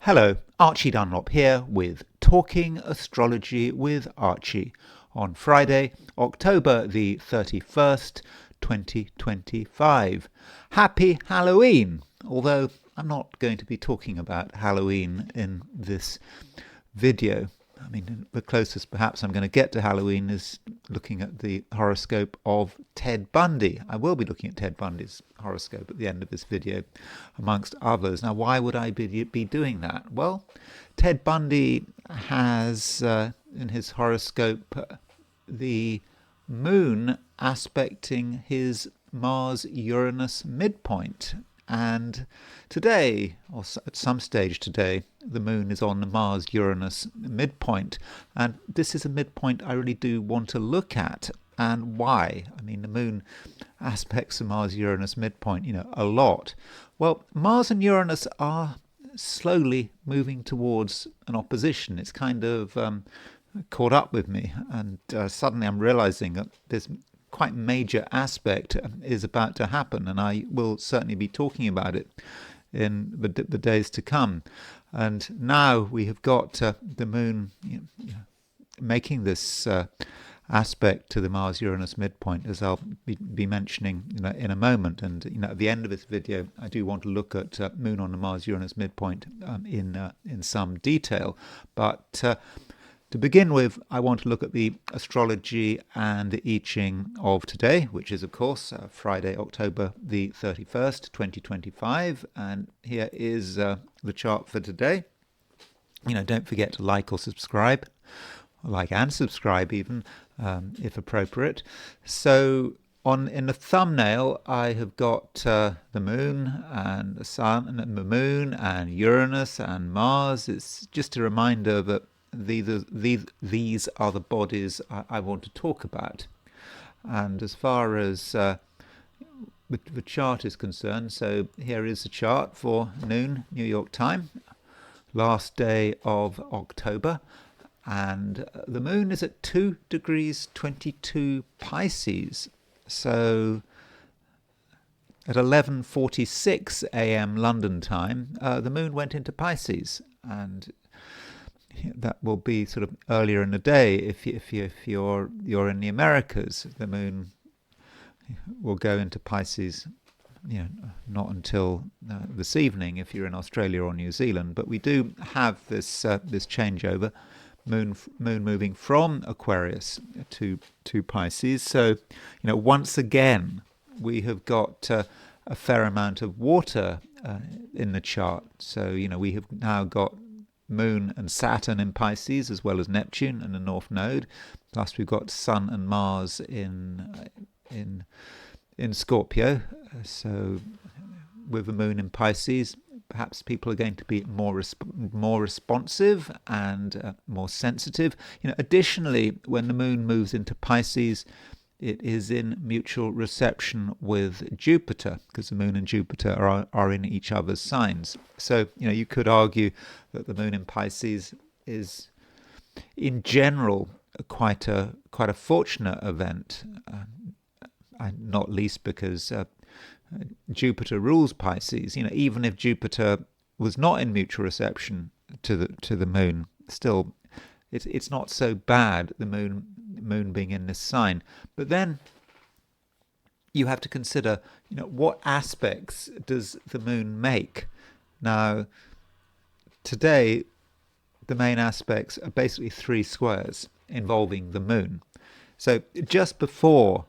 Hello, Archie Dunlop here with Talking Astrology with Archie on Friday, October the 31st, 2025. Happy Halloween! Although I'm not going to be talking about Halloween in this video. I mean, the closest perhaps I'm going to get to Halloween is looking at the horoscope of Ted Bundy. I will be looking at Ted Bundy's horoscope at the end of this video, amongst others. Now, why would I be doing that? Well, Ted Bundy has in his horoscope the moon aspecting his Mars-Uranus midpoint. And today, or at some stage today, the moon is on the Mars-Uranus midpoint. And this is a midpoint I really do want to look at. And why? I mean, the moon aspects the Mars-Uranus midpoint, a lot. Well, Mars and Uranus are slowly moving towards an opposition. It's kind of caught up with me. And suddenly I'm realizing that this quite major aspect is about to happen, and I will certainly be talking about it in the days to come. And now we have got the moon making this aspect to the Mars-Uranus midpoint, as I'll be mentioning in a moment. And at the end of this video, I do want to look at moon on the Mars-Uranus midpoint in some detail, but to begin with, I want to look at the astrology and the I Ching of today, which is, of course, Friday, October the 31st, 2025. And here is the chart for today. Don't forget to like or subscribe, like and subscribe even, if appropriate. So in the thumbnail, I have got the moon and the sun and the moon and Uranus and Mars. It's just a reminder that these are the bodies I want to talk about. And as far as the chart is concerned, so here is the chart for noon New York time, last day of October, and the moon is at 2 degrees 22 Pisces. So at 11:46 a.m. London time, the moon went into Pisces, and that will be sort of earlier in the day. If you're in the Americas, the moon will go into Pisces, not until this evening if you're in Australia or New Zealand. But we do have this changeover, moon moving from Aquarius to Pisces. So once again we have got a fair amount of water in the chart. So we have now got Moon and Saturn in Pisces, as well as Neptune and the North Node. Plus we've got Sun and Mars in Scorpio. So with the Moon in Pisces, perhaps people are going to be more responsive and more sensitive. Additionally, when the Moon moves into Pisces, it is in mutual reception with Jupiter, because the Moon and Jupiter are in each other's signs. So, you could argue that the Moon in Pisces is, in general, quite a fortunate event, and not least because Jupiter rules Pisces. Even if Jupiter was not in mutual reception to the Moon, still, it's not so bad, the moon being in this sign. But then you have to consider, what aspects does the moon make? Now, today, the main aspects are basically 3 squares involving the moon. So just before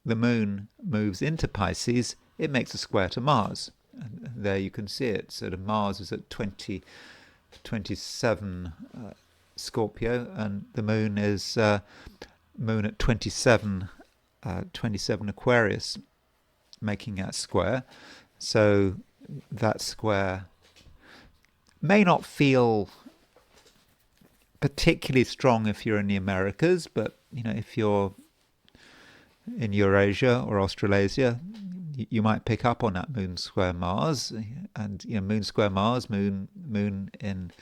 the moon moves into Pisces, it makes a square to Mars. And there you can see it. So the Mars is at 27 Scorpio, and the moon is moon at 27 Aquarius, making that square. So that square may not feel particularly strong if you're in the Americas, but if you're in Eurasia or Australasia, you might pick up on that moon square Mars. And moon square Mars, moon and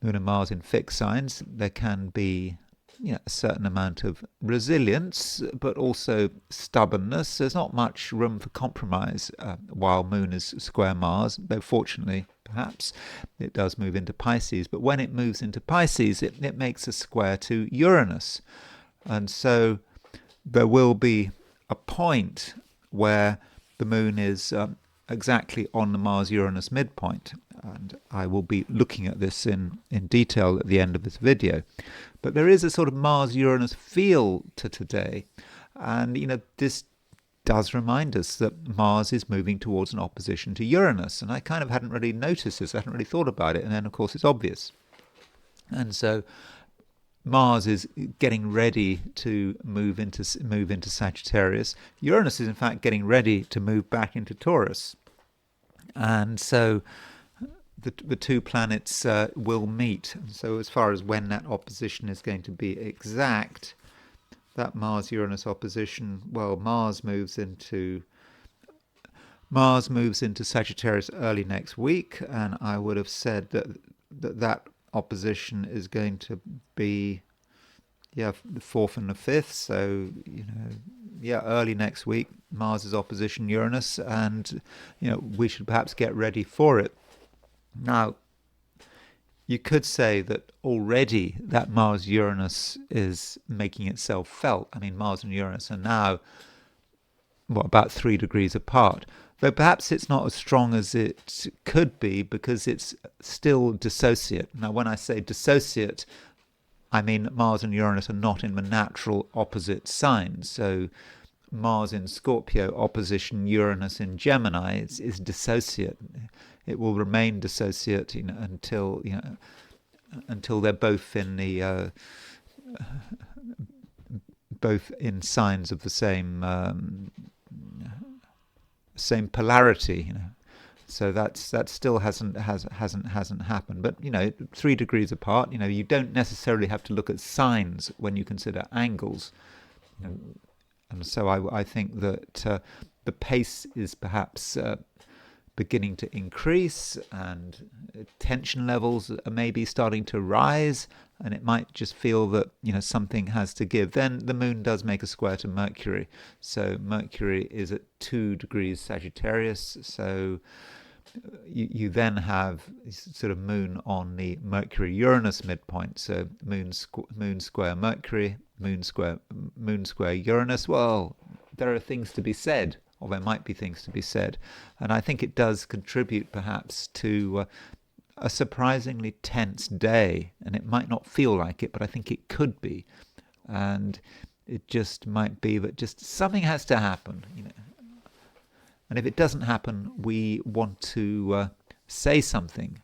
Mars in fixed signs, there can be a certain amount of resilience, but also stubbornness. There's not much room for compromise while Moon is square Mars, though fortunately, perhaps, it does move into Pisces. But when it moves into Pisces, it makes a square to Uranus. And so there will be a point where the Moon is exactly on the Mars-Uranus midpoint. And I will be looking at this in detail at the end of this video. But there is a sort of Mars-Uranus feel to today. And, this does remind us that Mars is moving towards an opposition to Uranus. And I kind of hadn't really noticed this. I hadn't really thought about it. And then, of course, it's obvious. And so Mars is getting ready to move into Sagittarius. Uranus is, in fact, getting ready to move back into Taurus. And so the two planets will meet. So as far as when that opposition is going to be exact, that Mars-Uranus opposition, well, Mars moves into Sagittarius early next week, and I would have said that opposition is going to be the 4th and the 5th. So early next week, Mars is opposition Uranus, and we should perhaps get ready for it. Now, you could say that already that Mars-Uranus is making itself felt. I mean, Mars and Uranus are now, about 3 degrees apart. Though perhaps it's not as strong as it could be because it's still dissociate. Now, when I say dissociate, I mean Mars and Uranus are not in the natural opposite signs. So Mars in Scorpio opposition Uranus in Gemini is dissociate. It will remain dissociate until they're both in the both in signs of the same polarity. So that still hasn't happened. But 3 degrees apart. You don't necessarily have to look at signs when you consider angles. And so I think that the pace is perhaps beginning to increase, and tension levels are maybe starting to rise, and it might just feel that something has to give. Then the Moon does make a square to Mercury, so Mercury is at 2 degrees Sagittarius. So you then have sort of Moon on the Mercury-Uranus midpoint. So Moon square Mercury, Moon square Uranus. Well, there are things to be said. Or there might be things to be said. And I think it does contribute perhaps to a surprisingly tense day. And it might not feel like it, but I think it could be. And it just might be that just something has to happen. And if it doesn't happen, we want to say something.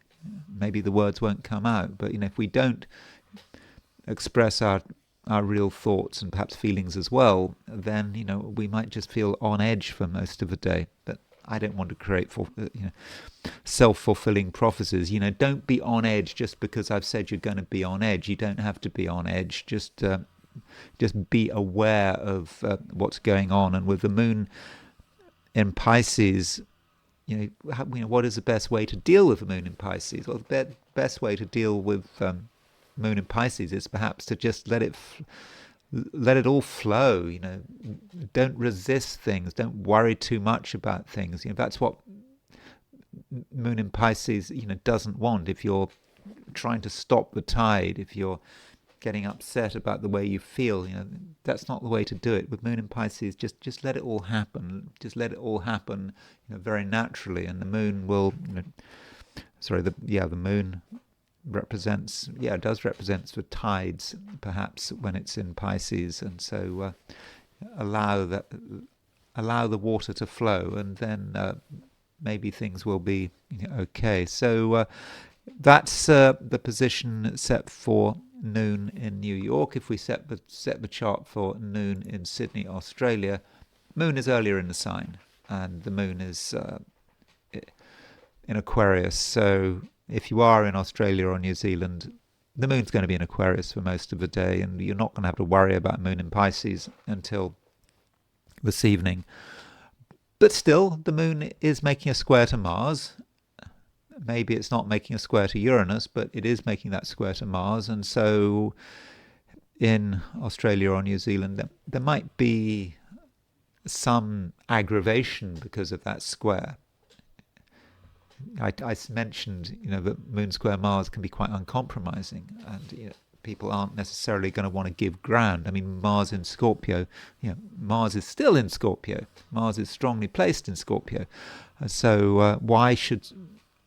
Maybe the words won't come out. But if we don't express our real thoughts and perhaps feelings as well, then we might just feel on edge for most of the day. But I don't want to create self-fulfilling prophecies. Don't be on edge just because I've said you're going to be on edge. You don't have to be on edge. Just be aware of what's going on. And with the Moon in Pisces, what is the best way to deal with the Moon in Pisces? Well, the best way to deal with Moon in Pisces is perhaps to just let it all flow. Don't resist things. Don't worry too much about things. That's what Moon in Pisces doesn't want. If you're trying to stop the tide, if you're getting upset about the way you feel, that's not the way to do it. With Moon in Pisces, just let it all happen. Just let it all happen very naturally, and the Moon will the Moon does represent the tides, perhaps, when it's in Pisces. And so allow the water to flow, and then maybe things will be okay. So that's the position set for noon in New York. If we set the chart for noon in Sydney, Australia, Moon is earlier in the sign, and the Moon is in Aquarius. So if you are in Australia or New Zealand, the Moon's going to be in Aquarius for most of the day, and you're not going to have to worry about Moon in Pisces until this evening. But still, the Moon is making a square to Mars. Maybe it's not making a square to Uranus, but it is making that square to Mars. And so in Australia or New Zealand, there might be some aggravation because of that square. I mentioned, that Moon square Mars can be quite uncompromising, and people aren't necessarily going to want to give ground. I mean, Mars in Scorpio, Mars is still in Scorpio. Mars is strongly placed in Scorpio. So why should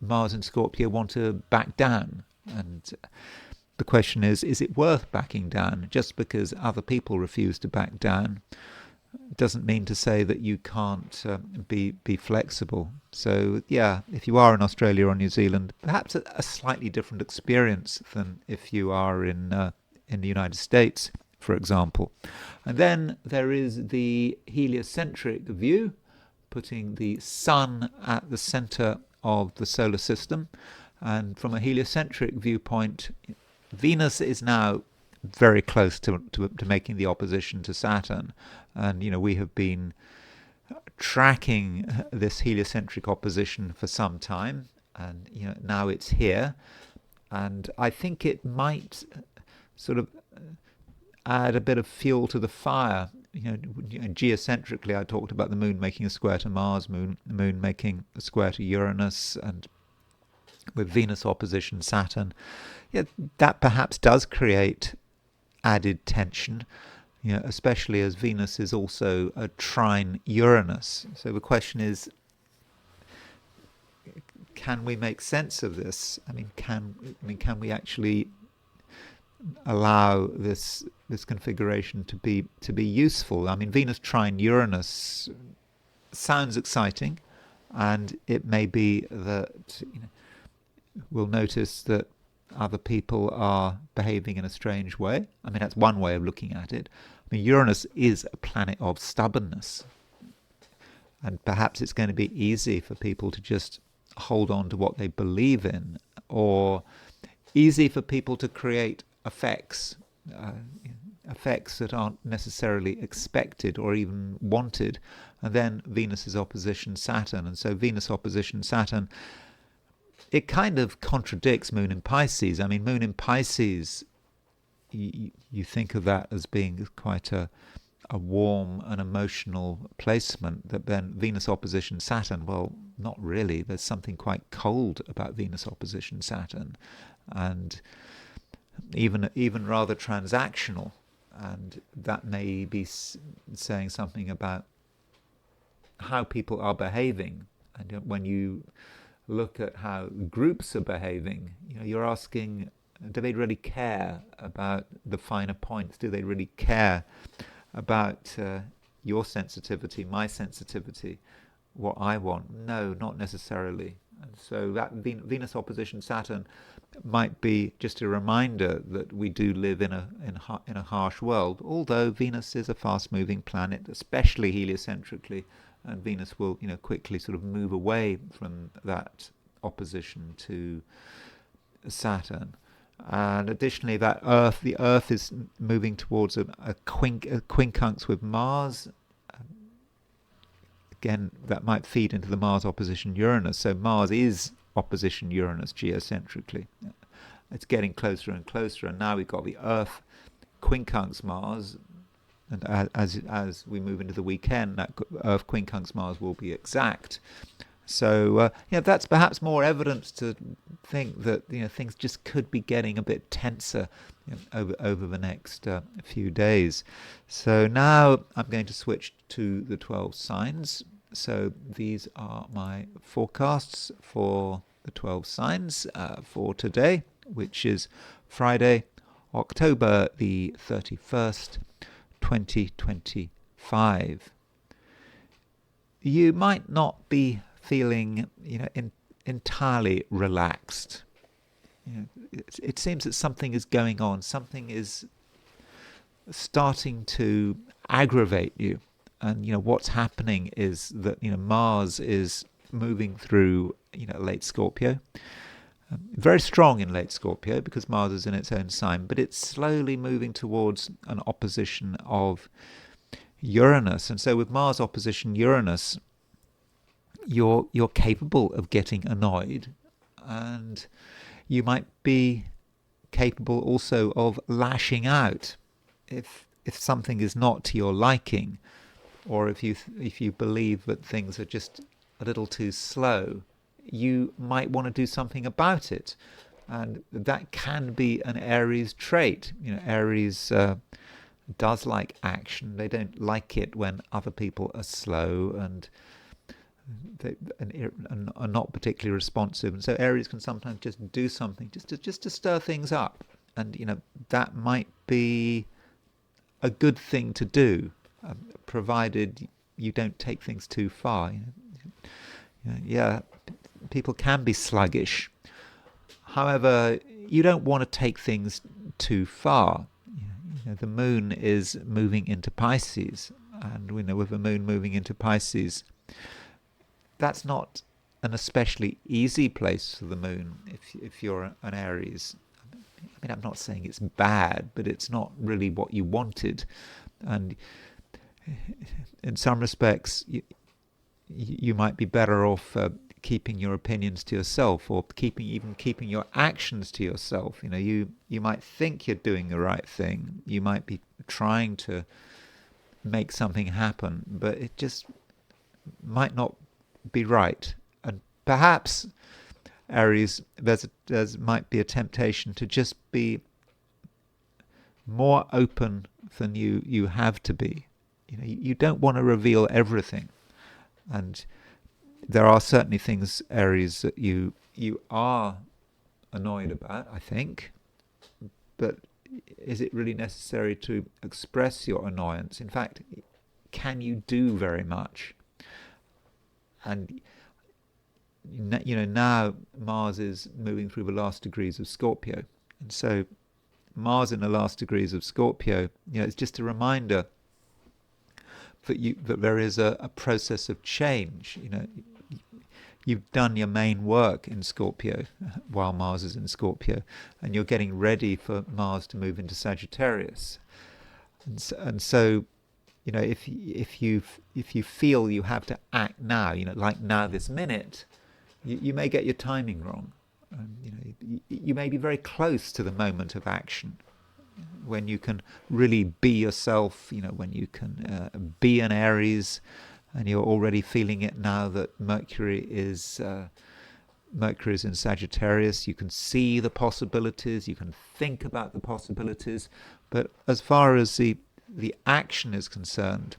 Mars in Scorpio want to back down? And the question is it worth backing down? Just because other people refuse to back down doesn't mean to say that you can't be flexible. So yeah, if you are in Australia or New Zealand, perhaps a slightly different experience than if you are in the United States, for example. And then there is the heliocentric view, putting the sun at the center of the solar system. And from a heliocentric viewpoint, Venus is now very close to making the opposition to Saturn. And, we have been tracking this heliocentric opposition for some time. And, now it's here. And I think it might sort of add a bit of fuel to the fire. Geocentrically, I talked about the moon making a square to Mars, moon making a square to Uranus, and with Venus opposition Saturn, that perhaps does create added tension, especially as Venus is also a trine Uranus. So the question is, can we make sense of this? Can we actually allow this configuration to be useful? Venus trine Uranus sounds exciting, and it may be that we'll notice that other people are behaving in a strange way. That's one way of looking at it. Uranus is a planet of stubbornness, and perhaps it's going to be easy for people to just hold on to what they believe in, or easy for people to create effects that aren't necessarily expected or even wanted. And then Venus is opposition Saturn, and so Venus opposition Saturn, it kind of contradicts Moon in Pisces. Moon in Pisces, you think of that as being quite a warm and emotional placement. That then Venus opposition Saturn, well, not really. There's something quite cold about Venus opposition Saturn, and even rather transactional. And that may be saying something about how people are behaving. And when you look at how groups are behaving, you're asking, do they really care about the finer points? Do they really care about your sensitivity, my sensitivity, what I want? No, not necessarily. And so that Venus opposition Saturn might be just a reminder that we do live in a harsh world, although Venus is a fast-moving planet, especially heliocentrically, and Venus will quickly sort of move away from that opposition to Saturn. And additionally, the Earth is moving towards a quincunx with Mars. Again, that might feed into the Mars opposition Uranus. So Mars is opposition Uranus geocentrically. It's getting closer and closer, and now we've got the Earth quincunx Mars. And as we move into the weekend, that Earth quincunx Mars will be exact. So that's perhaps more evidence to think that things just could be getting a bit tenser over the next few days. So now I'm going to switch to the 12 signs. So these are my forecasts for the 12 signs for today, which is Friday, October the 31st, 2025. You might not be feeling, entirely relaxed. It seems that something is going on. Something is starting to aggravate you. And what's happening is that Mars is moving through late Scorpio. Very strong in late Scorpio because Mars is in its own sign, but it's slowly moving towards an opposition of Uranus. And so with Mars opposition Uranus, you're capable of getting annoyed, and you might be capable also of lashing out. if something is not to your liking, or if you believe that things are just a little too slow, you might want to do something about it, and that can be an Aries trait. Aries does like action. They don't like it when other people are slow and are not particularly responsive, and so Aries can sometimes just do something just to stir things up, and that might be a good thing to do, provided you don't take things too far. Yeah, people can be sluggish. However, you don't want to take things too far. The moon is moving into Pisces, and we know with the moon moving into Pisces, that's not an especially easy place for the moon if you're an Aries. I mean, I'm not saying it's bad, but it's not really what you wanted. And in some respects, you might be better off keeping your opinions to yourself, or keeping your actions to yourself. You might think you're doing the right thing. You might be trying to make something happen, but it just might not be right. And perhaps, Aries, there might be a temptation to just be more open than you have to be. You don't want to reveal everything, and there are certainly things, Aries, that you are annoyed about, I think, but is it really necessary to express your annoyance? In fact, can you do very much? And now Mars is moving through the last degrees of Scorpio, and so Mars in the last degrees of Scorpio, it's just a reminder that there is a process of change. You've done your main work in Scorpio while Mars is in Scorpio, and you're getting ready for Mars to move into Sagittarius. And so if you feel you have to act now, like now this minute, you may get your timing wrong. You may be very close to the moment of action, when you can really be yourself. When you can be an Aries, and you're already feeling it now that Mercury is in Sagittarius. You can see the possibilities, you can think about the possibilities, but as far as the action is concerned,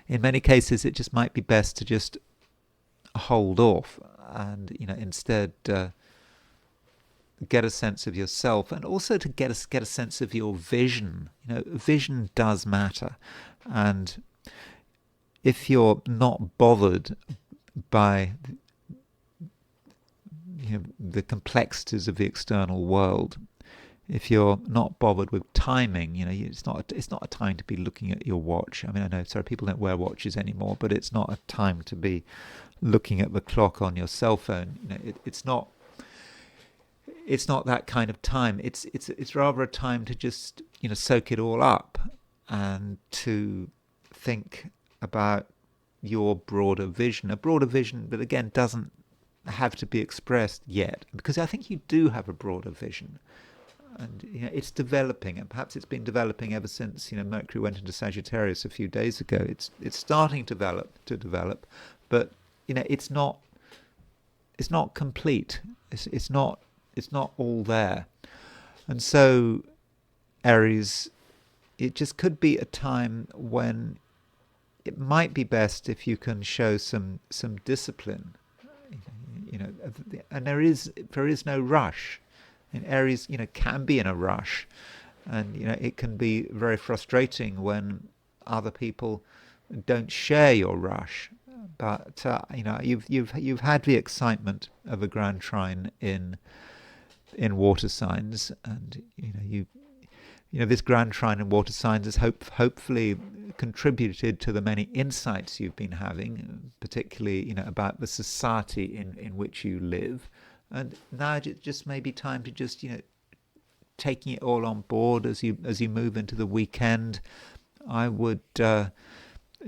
in many cases it just might be best to just hold off, and instead get a sense of yourself, and also to get a sense of your vision. Vision does matter, and if you're not bothered by the complexities of the external world, if you're not bothered with timing, it's not a time to be looking at your watch. I mean, I know, sorry, people don't wear watches anymore, but it's not a time to be looking at the clock on your cell phone. It's not that kind of time. It's rather a time to just soak it all up, and to think about your broader vision. A broader vision that, again, doesn't have to be expressed yet, because I think you do have a broader vision, and it's developing, and perhaps it's been developing ever since Mercury went into Sagittarius a few days ago. It's starting to develop, but it's not complete. It's not all there. And so, Aries, it just could be a time when it might be best if you can show some discipline. And there is no rush. And Aries, can be in a rush, and it can be very frustrating when other people don't share your rush. But you've had the excitement of a grand trine in water signs, and this grand trine in water signs has hopefully contributed to the many insights you've been having, particularly about the society in which you live. And now it just may be time to just taking it all on board as you move into the weekend. I would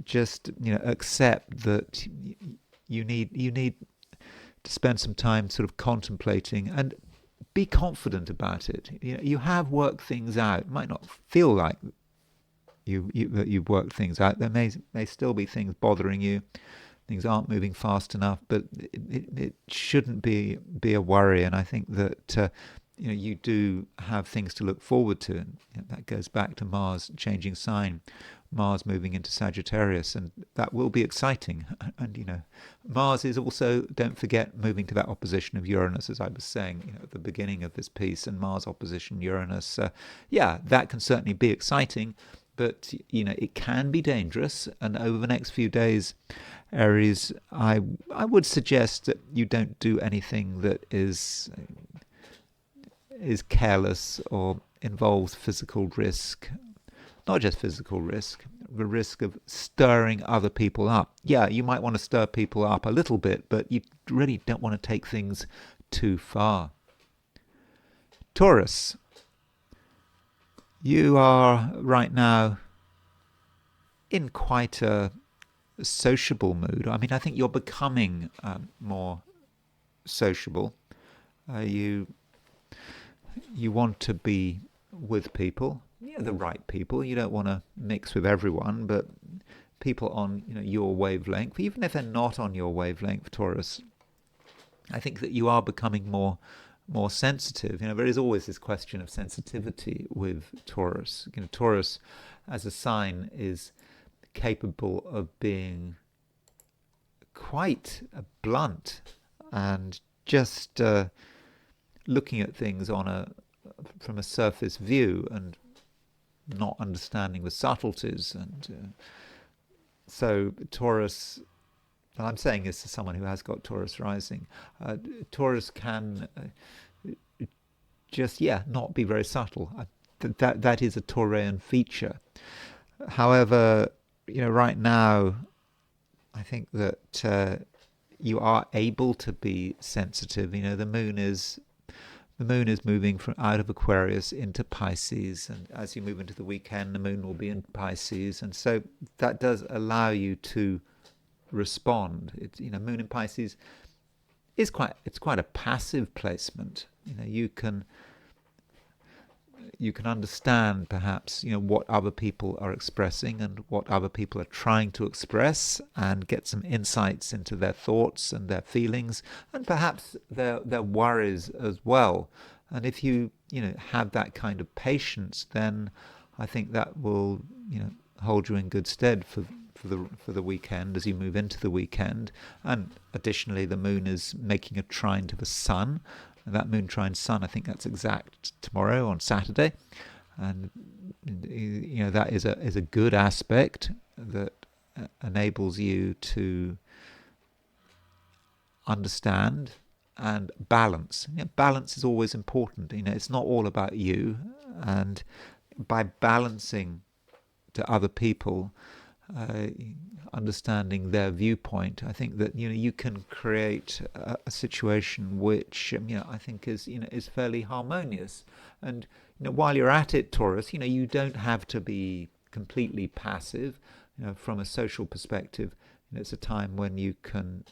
just accept that you need to spend some time sort of contemplating and be confident about it. You have worked things out. It might not feel like that you've worked things out. There may still be things bothering you. Things aren't moving fast enough, but it shouldn't be a worry. And I think that you do have things to look forward to, and that goes back to Mars changing sign, Mars moving into Sagittarius, and that will be exciting. And Mars is also, don't forget, moving to that opposition of Uranus, as I was saying at the beginning of this piece. And Mars opposition Uranus, that can certainly be exciting, but it can be dangerous. And over the next few days, Aries, I would suggest that you don't do anything that is careless or involves physical risk. Not just physical risk, the risk of stirring other people up. Yeah, you might want to stir people up a little bit, but you really don't want to take things too far. Taurus, you are right now in quite a sociable mood. I mean, I think you're becoming more sociable. You want to be with people, the right people. You don't want to mix with everyone, but people on your wavelength, even if they're not on your wavelength, Taurus. I think that you are becoming more sensitive. There is always this question of sensitivity with Taurus. Taurus, as a sign, is capable of being quite blunt and just looking at things from a surface view and not understanding the subtleties. And so Taurus, and I'm saying this to someone who has got Taurus rising, Taurus can just not be very subtle. That is a Taurian feature. However, right now, I think that you are able to be sensitive. The moon is moving out of Aquarius into Pisces, and as you move into the weekend, the moon will be in Pisces, and so that does allow you to respond. Moon in Pisces is quite a passive placement. You can understand perhaps what other people are expressing and what other people are trying to express, and get some insights into their thoughts and their feelings, and perhaps their worries as well. And if you have that kind of patience, then I think that will hold you in good stead for the weekend as you move into the weekend. And additionally, the moon is making a trine to the sun. And that moon trine sun, I think that's exact tomorrow on Saturday, and that is a good aspect that enables you to understand and balance. Balance is always important. It's not all about you, and by balancing to other people, understanding their viewpoint, I think that you can create a situation which I think is fairly harmonious. And while you're at it, Taurus, you don't have to be completely passive. From a social perspective, it's a time when you can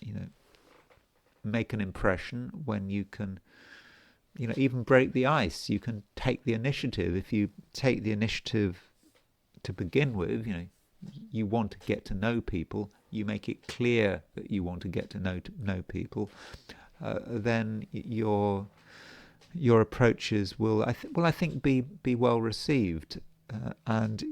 make an impression, when you can even break the ice. You can take the initiative. If you take the initiative to begin with, you want to get to know people, you make it clear that you want to get to know people, then your approaches will, I think, be well received. And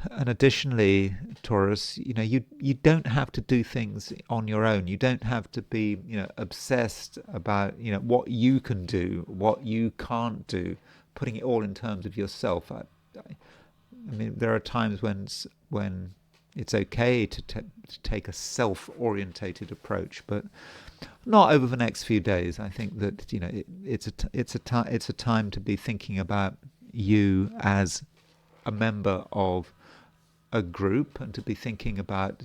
additionally, Taurus, you don't have to do things on your own. You don't have to be obsessed about what you can do, what you can't do, putting it all in terms of yourself. I mean, there are times when it's okay to take a self-orientated approach, but not over the next few days. I think that it's a time to be thinking about you as a member of a group, and to be thinking about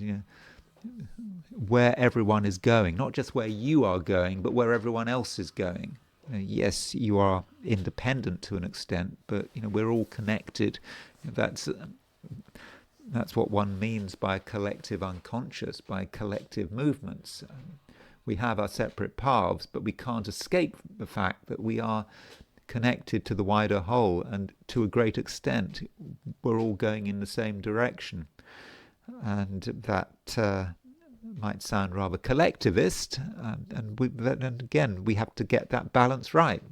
where everyone is going, not just where you are going, but where everyone else is going. Yes, you are independent to an extent, but we're all connected. That's what one means by collective unconscious, by collective movements. we have our separate paths, but we can't escape the fact that we are connected to the wider whole, and to a great extent we're all going in the same direction. And that might sound rather collectivist, and again we have to get that balance right.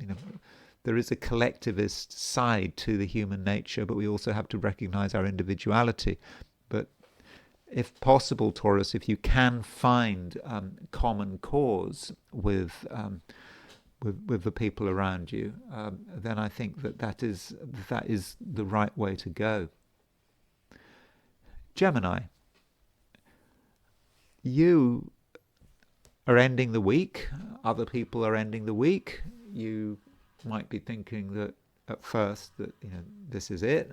There is a collectivist side to the human nature, but we also have to recognize our individuality. But if possible, Taurus, if you can find common cause with the people around you, then I think that is the right way to go. Gemini, you are ending the week. Other people are ending the week. You might be thinking that at first that this is it.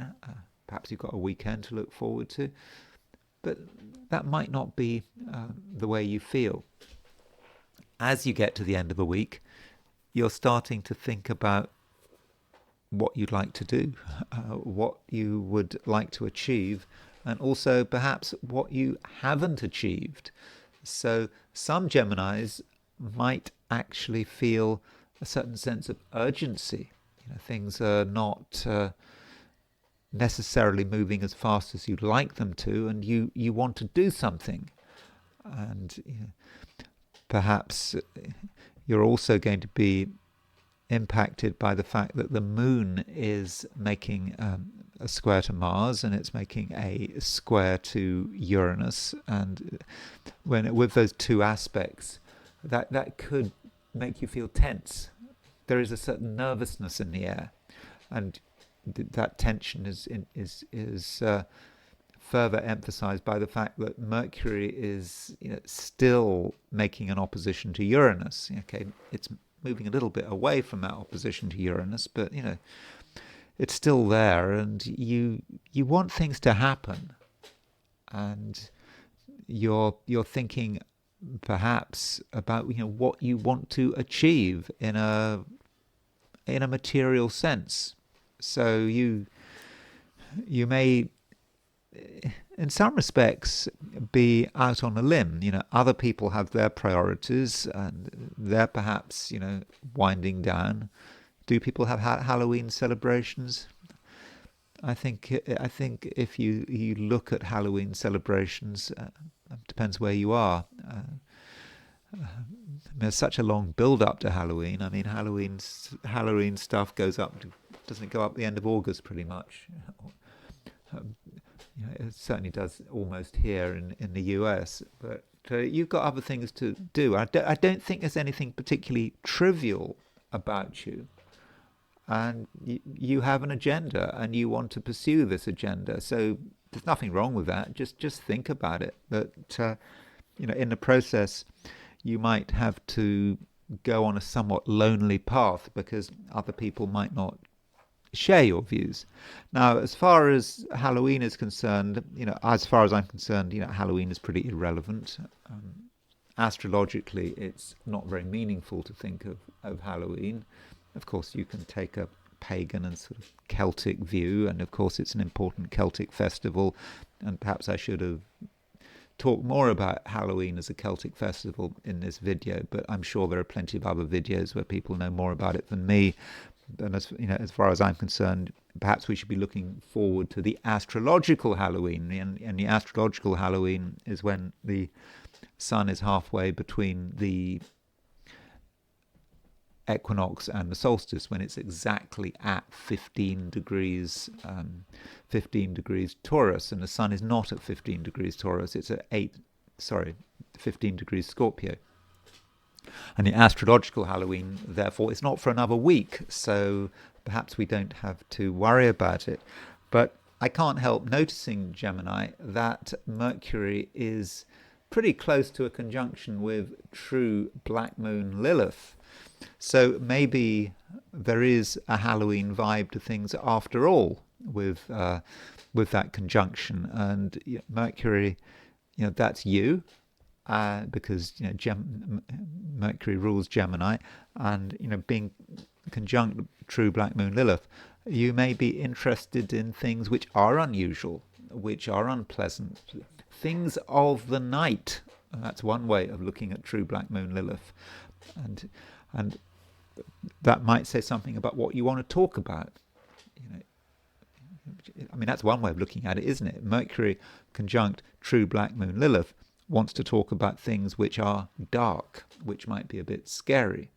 Perhaps you've got a weekend to look forward to, but that might not be the way you feel. As you get to the end of the week, you're starting to think about what you'd like to do, what you would like to achieve, and also perhaps what you haven't achieved. So some Geminis might actually feel a certain sense of urgency. Things are not necessarily moving as fast as you'd like them to, and you want to do something. And perhaps you're also going to be impacted by the fact that the moon is making a square to Mars, and it's making a square to Uranus. And with those two aspects, that could make you feel tense. There is a certain nervousness in the air, and that tension is further emphasized by the fact that Mercury is still making an opposition to Uranus. Okay, it's moving a little bit away from that opposition to Uranus, but it's still there, and you want things to happen, and you're thinking perhaps about what you want to achieve in a material sense. So you may, in some respects, be out on a limb. Other people have their priorities, and they're perhaps winding down. Do people have Halloween celebrations? I think if you look at Halloween celebrations, it depends where you are. There's such a long build up to Halloween. I mean, Halloween stuff doesn't it go up the end of August pretty much? It certainly does almost here in the US. But you've got other things to do. I don't think there's anything particularly trivial about you. And you have an agenda, and you want to pursue this agenda. So there's nothing wrong with that. Just think about it. But in the process, you might have to go on a somewhat lonely path because other people might not share your views. Now, as far as Halloween is concerned, as far as I'm concerned, Halloween is pretty irrelevant. Astrologically, it's not very meaningful to think of Halloween. Of course, you can take a pagan and sort of Celtic view, and of course it's an important Celtic festival, and perhaps I should have talked more about Halloween as a Celtic festival in this video, but I'm sure there are plenty of other videos where people know more about it than me. And as far as I'm concerned, perhaps we should be looking forward to the astrological Halloween, and the astrological Halloween is when the sun is halfway between the equinox and the solstice, when it's exactly at 15 degrees Taurus, and the sun is not at 15 degrees Taurus, it's at 15 degrees Scorpio. And the astrological Halloween, therefore, is not for another week, so perhaps we don't have to worry about it. But I can't help noticing, Gemini, that Mercury is pretty close to a conjunction with true Black Moon Lilith. So maybe there is a Halloween vibe to things after all with that conjunction. And Mercury, that's you, because Mercury rules Gemini, and being conjunct true Black Moon Lilith, you may be interested in things which are unusual, which are unpleasant, things of the night, And that's one way of looking at true black moon Lilith. And that might say something about what you want to talk about. You know, I mean, that's one way of looking at it, isn't it? Mercury conjunct true black moon Lilith wants to talk about things which are dark, which might be a bit scary.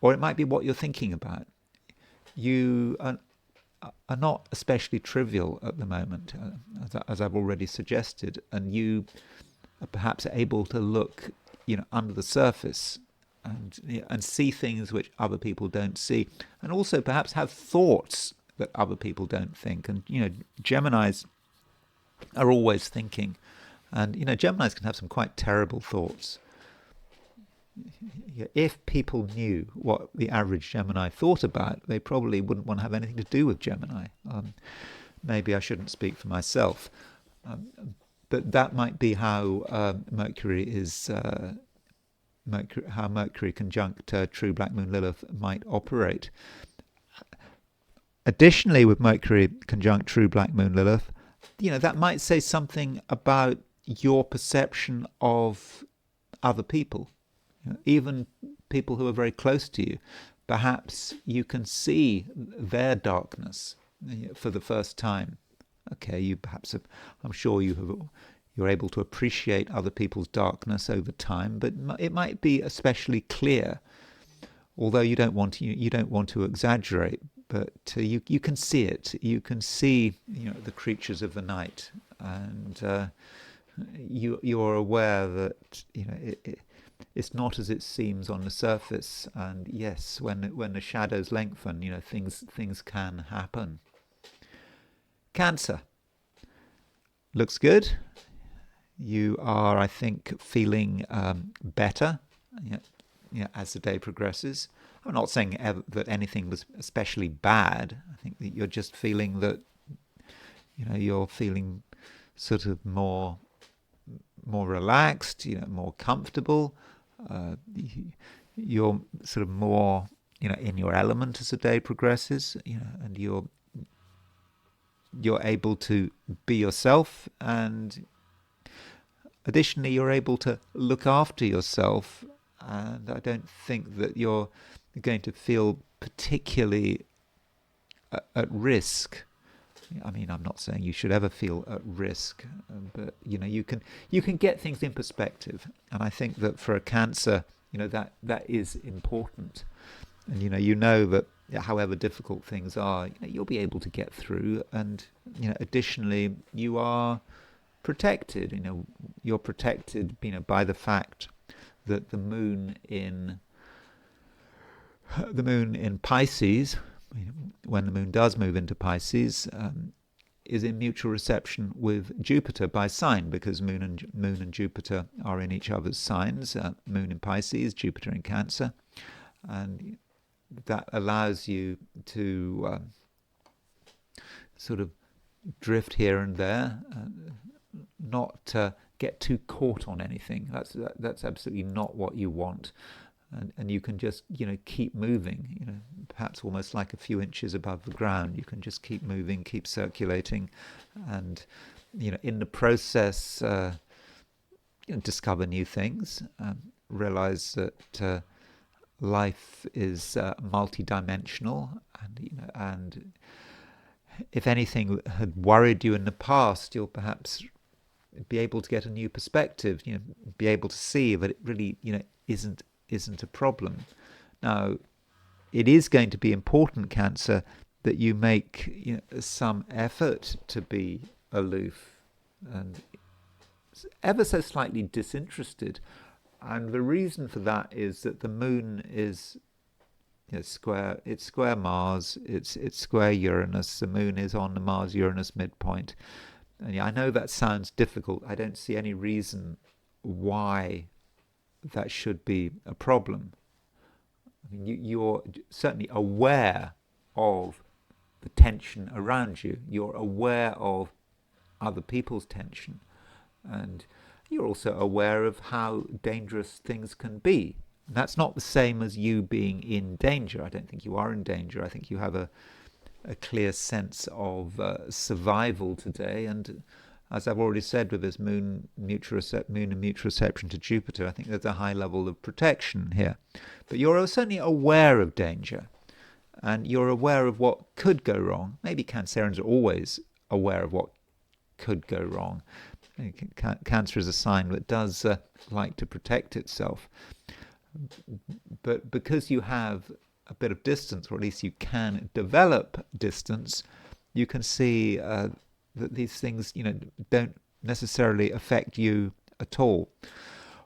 Or it might be what you're thinking about. You are not especially trivial at the moment, as I've already suggested, and you are perhaps able to look, under the surface and see things which other people don't see, and also perhaps have thoughts that other people don't think. And Geminis are always thinking, and Geminis can have some quite terrible thoughts. If people knew what the average Gemini thought about, they probably wouldn't want to have anything to do with Gemini. Maybe I shouldn't speak for myself, but that might be how Mercury is. How Mercury conjunct true black moon Lilith might operate. Additionally, with Mercury conjunct true black moon Lilith, that might say something about your perception of other people. Even people who are very close to you, perhaps you can see their darkness for the first time. Okay, I'm sure you're able to appreciate other people's darkness over time, but it might be especially clear, although you don't want to exaggerate. But you can see it. You can see the creatures of the night, and you're aware that it's not as it seems on the surface. And yes, when the shadows lengthen, things can happen. Cancer looks good. You are, I think, feeling better as the day progresses. I'm not saying that anything was especially bad. I think that you're just feeling that you're feeling sort of more relaxed, more comfortable. You're sort of more, in your element as the day progresses, and you're able to be yourself, and additionally, you're able to look after yourself. And I don't think that you're going to feel particularly at risk. I mean, I'm not saying you should ever feel at risk, but you can get things in perspective, and I think that for a Cancer, that is important. And you know that however difficult things are, you'll be able to get through. And additionally, you are protected. You're protected, by the fact that the moon in Pisces, when the moon does move into Pisces, is in mutual reception with Jupiter by sign, because moon and Jupiter are in each other's signs. Moon in Pisces, Jupiter in Cancer, and that allows you to sort of drift here and there, not get too caught on anything. That's absolutely not what you want. And you can just keep moving, perhaps almost like a few inches above the ground. You can just keep moving, keep circulating, and in the process discover new things, realize that life is multidimensional, and if anything had worried you in the past, you'll perhaps be able to get a new perspective, be able to see that it really isn't a problem. Now, it is going to be important, Cancer, that you make some effort to be aloof and ever so slightly disinterested. And the reason for that is that the moon is square. It's square Mars. It's square Uranus. The moon is on the Mars-Uranus midpoint. And I know that sounds difficult. I don't see any reason why that should be a problem. I mean, you're certainly aware of the tension around you. You're aware of other people's tension. And you're also aware of how dangerous things can be. And that's not the same as you being in danger. I don't think you are in danger. I think you have a clear sense of survival today, and as I've already said, with this Moon and mutual reception to Jupiter, I think there's a high level of protection here. But you're certainly aware of danger, and you're aware of what could go wrong. Maybe Cancerians are always aware of what could go wrong. Cancer is a sign that does like to protect itself. But because you have a bit of distance, or at least you can develop distance, you can see that these things, don't necessarily affect you at all.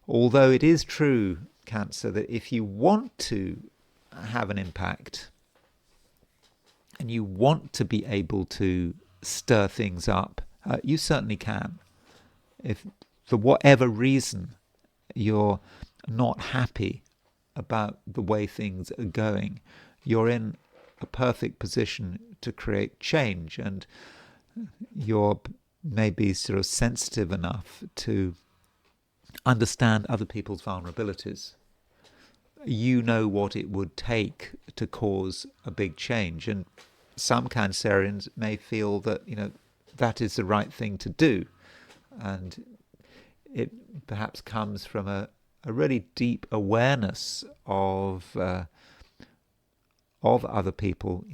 Although it is true, Cancer, that if you want to have an impact and you want to be able to stir things up, you certainly can. If for whatever reason you're not happy about the way things are going, you're in a perfect position to create change, and you're maybe sort of sensitive enough to understand other people's vulnerabilities. You know what it would take to cause a big change, and some Cancerians may feel that that is the right thing to do, and it perhaps comes from a really deep awareness of other people,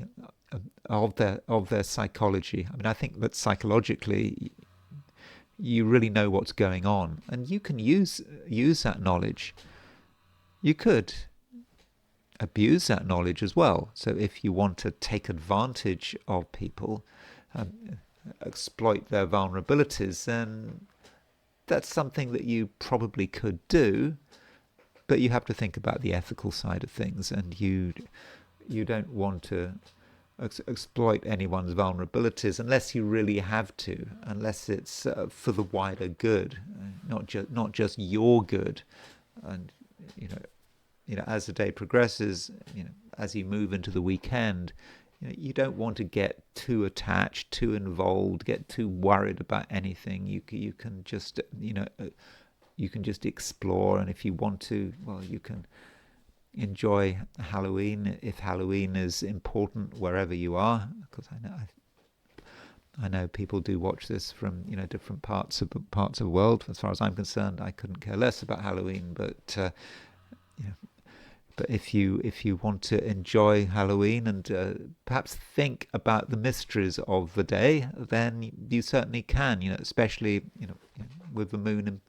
of their psychology. I mean, I think that psychologically you really know what's going on, and you can use that knowledge. You could abuse that knowledge as well. So if you want to take advantage of people, exploit their vulnerabilities, then that's something that you probably could do, but you have to think about the ethical side of things, and you don't want to exploit anyone's vulnerabilities unless you really have to, unless it's for the wider good, not just your good. And as the day progresses, as you move into the weekend, you don't want to get too attached, too involved, get too worried about anything. You can just you can just explore, and if you want to, well, you can enjoy Halloween if Halloween is important wherever you are, because I know people do watch this from different parts of the world. As far as I'm concerned, I couldn't care less about Halloween, but but if you want to enjoy Halloween and perhaps think about the mysteries of the day, then you certainly can. Especially with the moon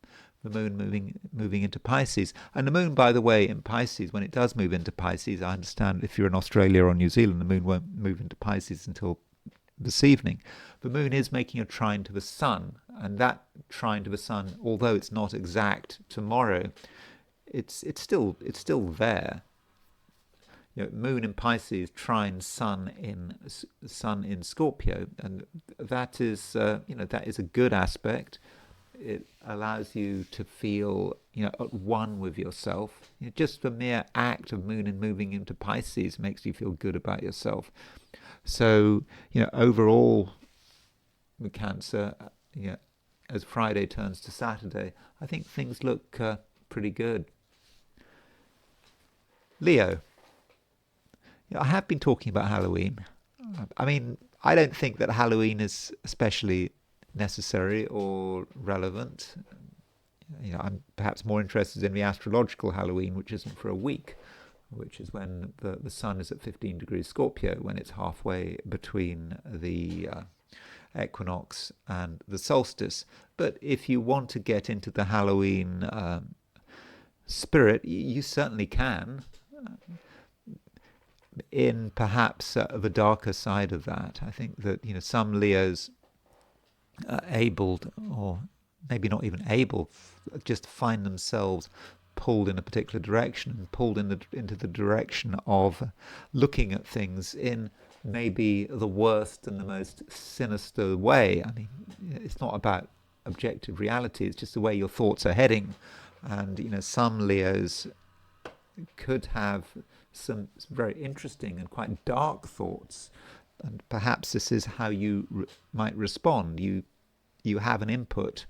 moving into Pisces. And the moon, by the way, in Pisces, when it does move into Pisces, I understand if you're in Australia or New Zealand, the moon won't move into Pisces until this evening. The moon is making a trine to the sun, and that trine to the sun, although it's not exact tomorrow, it's still there. Moon in Pisces trine sun in Scorpio, and that is that is a good aspect. It allows you to feel at one with yourself. Just the mere act of moon and moving into Pisces makes you feel good about yourself. So overall, with Cancer, as Friday turns to Saturday, I think things look pretty good. Leo. I have been talking about Halloween. I mean, I don't think that Halloween is especially necessary or relevant. I'm perhaps more interested in the astrological Halloween, which isn't for a week, which is when the sun is at 15 degrees Scorpio, when it's halfway between the equinox and the solstice. But if you want to get into the Halloween spirit, you certainly can. In perhaps the darker side of that, I think that some Leos are able, or maybe not even able, just find themselves pulled in a particular direction, and pulled into the direction of looking at things in maybe the worst and the most sinister way. I mean, it's not about objective reality, it's just the way your thoughts are heading. And some Leos could have some very interesting and quite dark thoughts, and perhaps this is how you might respond. You have an input,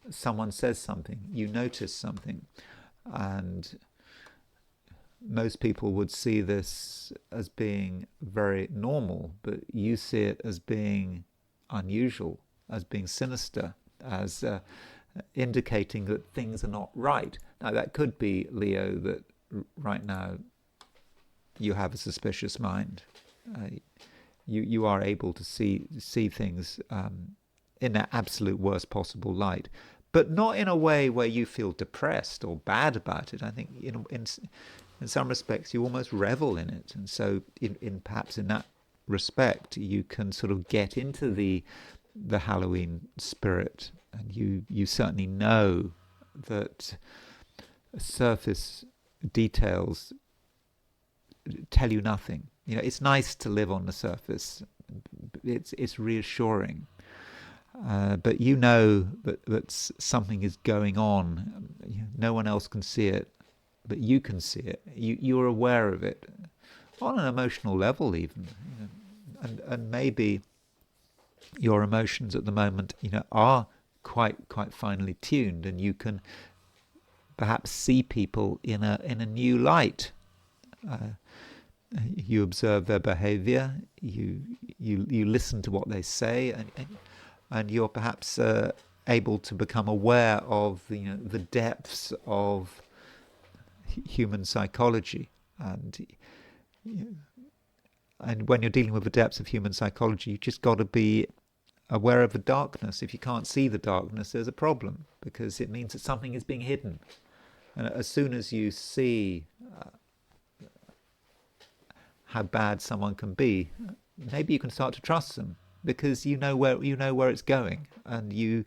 someone says something, you notice something, and most people would see this as being very normal, but you see it as being unusual. as being sinister, as indicating that things are not right. Now that could be, Leo, that right now you have a suspicious mind. You are able to see things in their absolute worst possible light, but not in a way where you feel depressed or bad about it. I think in some respects you almost revel in it, and so in perhaps in that respect you can sort of get into the Halloween spirit, and you certainly know that surface details tell you nothing. It's nice to live on the surface. It's reassuring. But you know that something is going on. No one else can see it, but you can see it. You're aware of it on an emotional level, even. And maybe your emotions at the moment, are quite finely tuned, and you can perhaps see people in a new light. You observe their behavior. You listen to what they say, and you're perhaps able to become aware of the depths of human psychology, and when you're dealing with the depths of human psychology, you just got to be aware of the darkness. If you can't see the darkness, there's a problem, because it means that something is being hidden. And as soon as you see how bad someone can be, maybe you can start to trust them, because you know where it's going, and you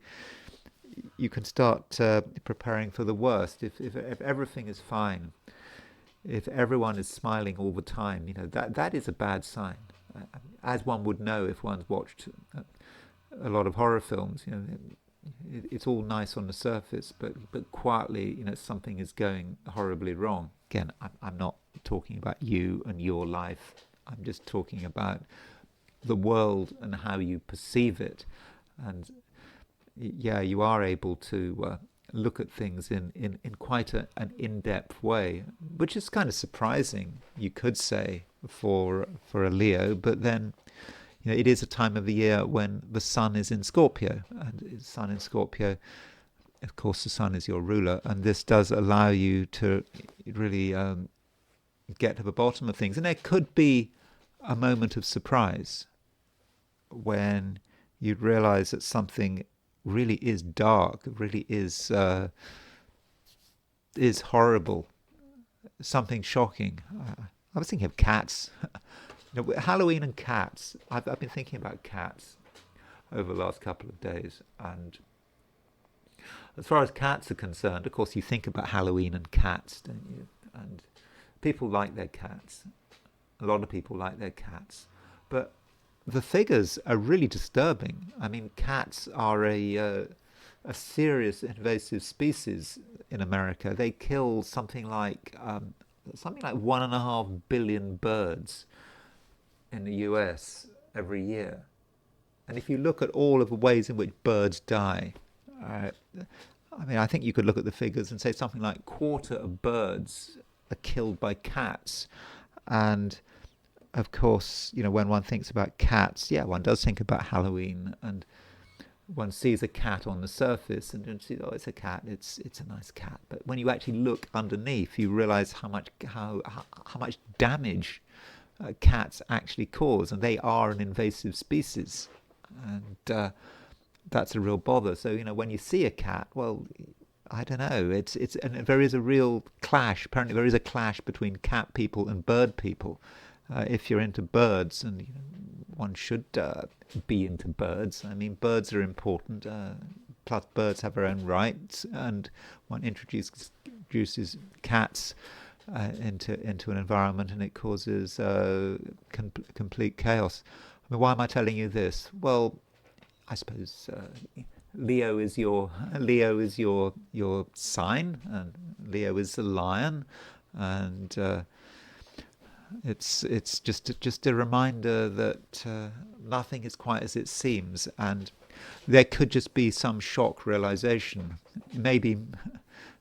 can start preparing for the worst. If everything is fine, if everyone is smiling all the time, that is a bad sign. As one would know if one's watched a lot of horror films. It's all nice on the surface, but quietly, something is going horribly wrong. Again, I'm not talking about you and your life. I'm just talking about the world and how you perceive it. And yeah, you are able to look at things in quite an in-depth way, which is kind of surprising, you could say, for a Leo. But then, it is a time of the year when the sun is in Scorpio, and the sun in Scorpio, of course, the sun is your ruler, and this does allow you to really get to the bottom of things. And there could be a moment of surprise when you'd realize that something really is dark, really is horrible, something shocking. I was thinking of cats. Halloween and cats. I've been thinking about cats over the last couple of days, and as far as cats are concerned, of course, you think about Halloween and cats, don't you? And people like their cats. A lot of people like their cats, but the figures are really disturbing. I mean, cats are a serious invasive species in America. They kill something like 1.5 billion birds in the US every year. And if you look at all of the ways in which birds die, I think you could look at the figures and say something like 1/4 of birds are killed by cats. And of course, when one thinks about cats, one does think about Halloween, and one sees a cat on the surface and you see, oh, it's a cat, it's a nice cat. But when you actually look underneath, you realize how much damage cats actually cause, and they are an invasive species, and that's a real bother. So when you see a cat, well, I don't know, and there is a real clash. Apparently there is a clash between cat people and bird people. If you're into birds, and one should be into birds. I mean, birds are important, plus birds have their own rights, and one introduces cats into an environment, and it causes complete chaos. I mean, why am I telling you this? Well, I suppose Leo is your sign, and Leo is the lion, and it's just a reminder that nothing is quite as it seems, and there could just be some shock realization. Maybe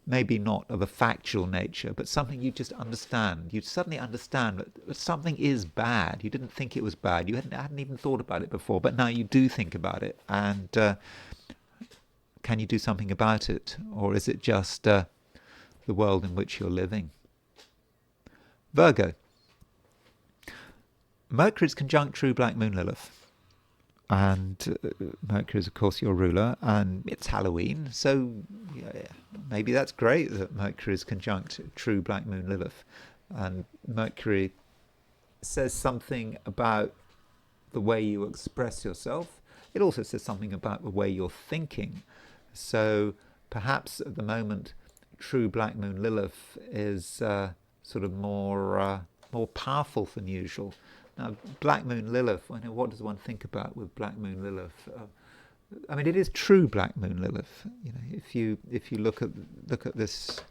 maybe not of a factual nature, but something you just understand. You suddenly understand that something is bad. You didn't think it was bad. You hadn't even thought about it before, but now you do think about it. And can you do something about it? Or is it just the world in which you're living? Virgo. Mercury is conjunct true black moon Lilith. And Mercury is, of course, your ruler, and it's Halloween, so yeah, maybe that's great that Mercury is conjunct true black moon Lilith. And Mercury says something about the way you express yourself. It also says something about the way you're thinking. So perhaps at the moment, true black moon Lilith is sort of more powerful than usual. Now, Black Moon Lilith, what does one think about with Black Moon Lilith? I mean, it is true Black Moon Lilith. If you look at this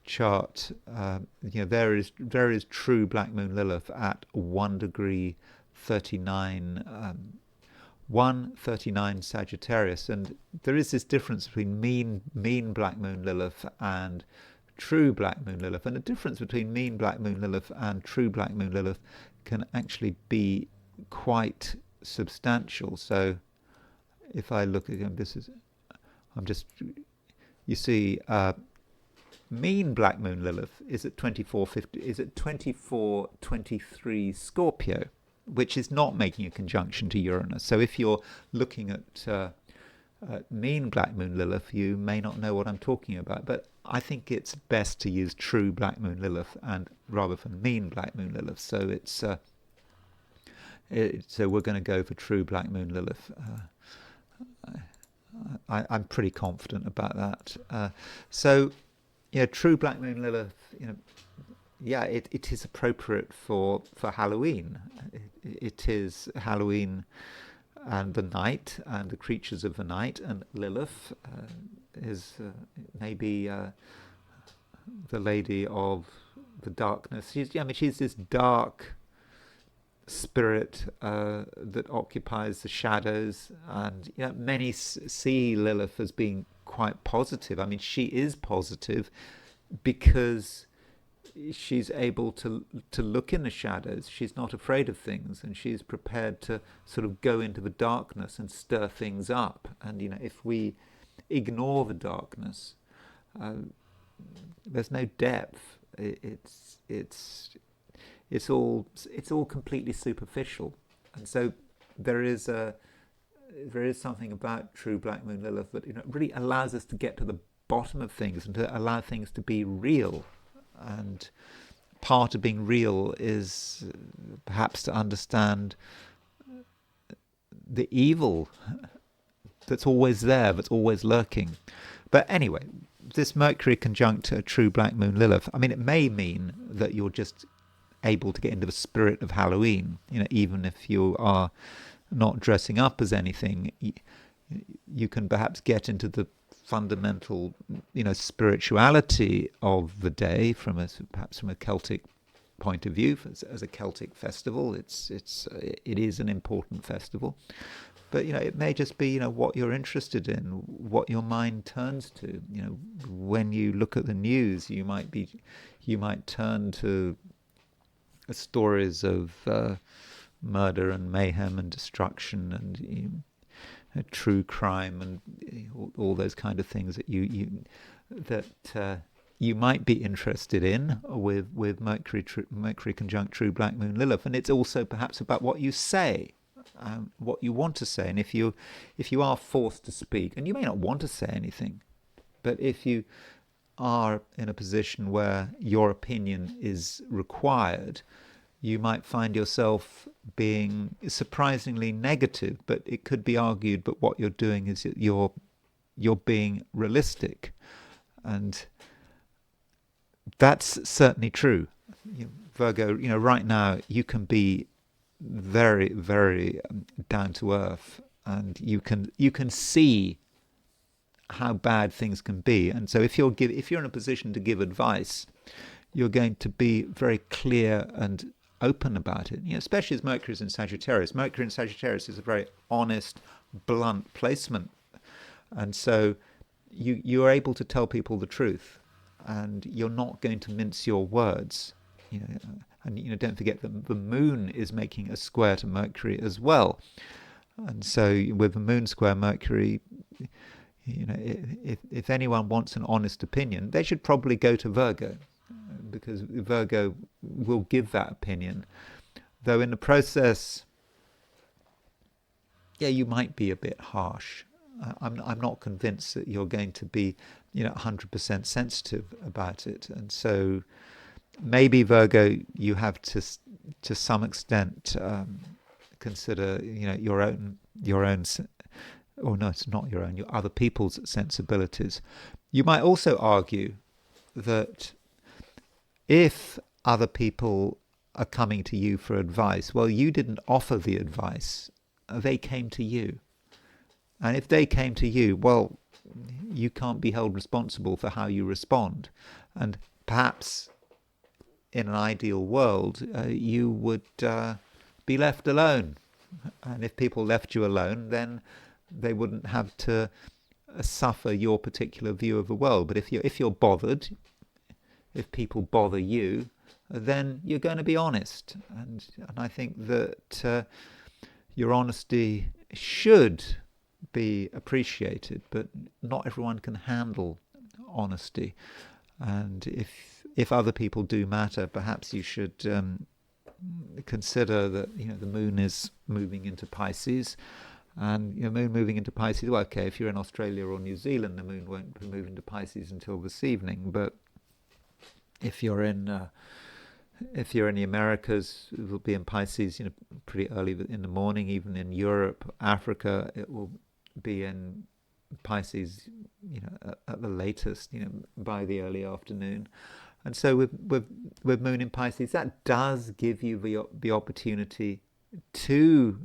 chart, there is true Black Moon Lilith at 1 degree 39, 139 Sagittarius, and there is this difference between mean Black Moon Lilith and true Black Moon Lilith, and the difference between mean Black Moon Lilith and true Black Moon Lilith can actually be quite substantial. So if I look again, you see, mean Black Moon Lilith is at 2423 Scorpio, which is not making a conjunction to Uranus. So if you're looking at mean Black Moon Lilith, you may not know what I'm talking about, but I think it's best to use true Black Moon Lilith and rather than mean Black Moon Lilith. So so we're going to go for true Black Moon Lilith. I'm pretty confident about that. So true Black Moon Lilith, it is appropriate for Halloween. It is Halloween and the night and the creatures of the night, and Lilith is maybe the lady of the darkness. She's this dark spirit that occupies the shadows, and many see Lilith as being quite positive. I mean, she is positive because she's able to look in the shadows. She's not afraid of things, and she's prepared to sort of go into the darkness and stir things up. And if we ignore the darkness, there's no depth. It's all completely superficial. And so there is something about true Black Moon Lilith that really allows us to get to the bottom of things and to allow things to be real. And part of being real is perhaps to understand the evil that's always there, that's always lurking. But anyway, this Mercury conjunct true Black Moon Lilith, I mean, it may mean that you're just able to get into the spirit of Halloween, even if you are not dressing up as anything. You can perhaps get into the fundamental, spirituality of the day perhaps from a Celtic point of view. As a Celtic festival, it is an important festival, but it may just be what you're interested in, what your mind turns to. When you look at the news, you might turn to stories of murder and mayhem and destruction and true crime and all those kind of things that you might be interested in with Mercury conjunct true Black Moon Lilith. And it's also perhaps about what you say, what you want to say. And if you are forced to speak, and you may not want to say anything, but if you are in a position where your opinion is required, you might find yourself being surprisingly negative. But it could be argued, but what you're doing is you're being realistic, and that's certainly true. Virgo, right now you can be very, very down to earth, and you can see how bad things can be. And so if you're in a position to give advice, you're going to be very clear and open about it. Especially as Mercury's in Sagittarius. Mercury in Sagittarius is a very honest, blunt placement, and so you are able to tell people the truth. and you're not going to mince your words. And don't forget that the moon is making a square to Mercury as well. And so with the moon square Mercury, if anyone wants an honest opinion, they should probably go to Virgo, because Virgo will give that opinion. Though in the process, you might be a bit harsh. I'm not convinced that you're going to be 100% sensitive about it. And so maybe Virgo, you have to some extent consider your own or no, it's not your own, your other people's sensibilities. You might also argue that if other people are coming to you for advice, well, you didn't offer the advice, they came to you. And if they came to you, well, you can't be held responsible for how you respond. And perhaps in an ideal world, you would be left alone. And if people left you alone, then they wouldn't have to suffer your particular view of the world. But if you're bothered, if people bother you, then you're going to be honest. And I think that your honesty should be appreciated, but not everyone can handle honesty. And if other people do matter, perhaps you should consider that the moon is moving into Pisces. And moon moving into Pisces, well, okay, if you're in Australia or New Zealand, the moon won't be moving to Pisces until this evening. But if you're in the Americas, it will be in Pisces, pretty early in the morning. Even in Europe, Africa, it will be in Pisces, at the latest, by the early afternoon. And so with moon in Pisces, that does give you the opportunity to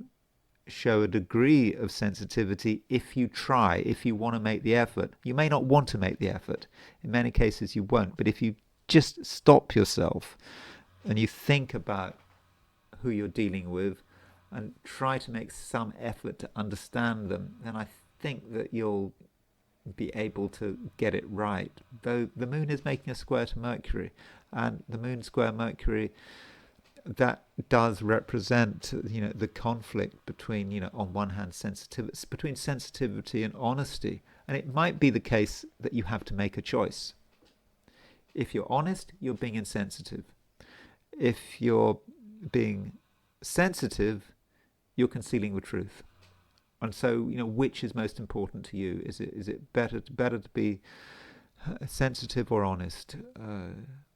show a degree of sensitivity if you try, if you want to make the effort. You may not want to make the effort. In many cases you won't. But if you just stop yourself and you think about who you're dealing with and try to make some effort to understand them, then I think that you'll be able to get it right. Though the moon is making a square to Mercury, and the moon square Mercury, that does represent the conflict between on one hand sensitivity and honesty. And it might be the case that you have to make a choice. If you're honest, you're being insensitive. If you're being sensitive, you're concealing the truth. And so which is most important to you? Is it better to be sensitive or honest?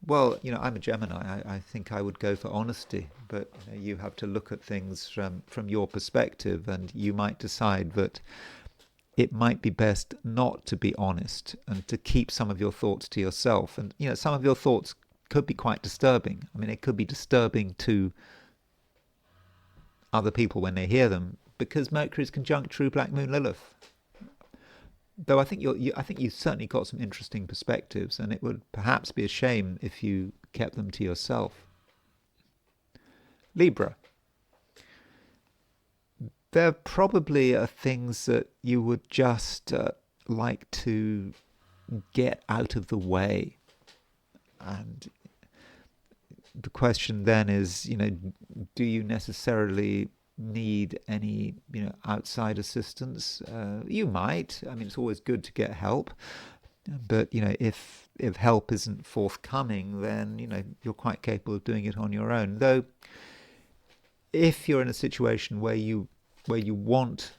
Well, I'm a Gemini. I think I would go for honesty, but you have to look at things from your perspective, and you might decide that it might be best not to be honest and to keep some of your thoughts to yourself. And some of your thoughts could be quite disturbing. I mean, it could be disturbing to other people when they hear them, because Mercury is conjunct true black moon Lilith. Though I think you've certainly got some interesting perspectives, and it would perhaps be a shame if you kept them to yourself. Libra. There probably are things that you would just like to get out of the way. And the question then is, do you necessarily need any outside assistance? You might. I mean, it's always good to get help, but if help isn't forthcoming, then you're quite capable of doing it on your own. Though if you're in a situation where you want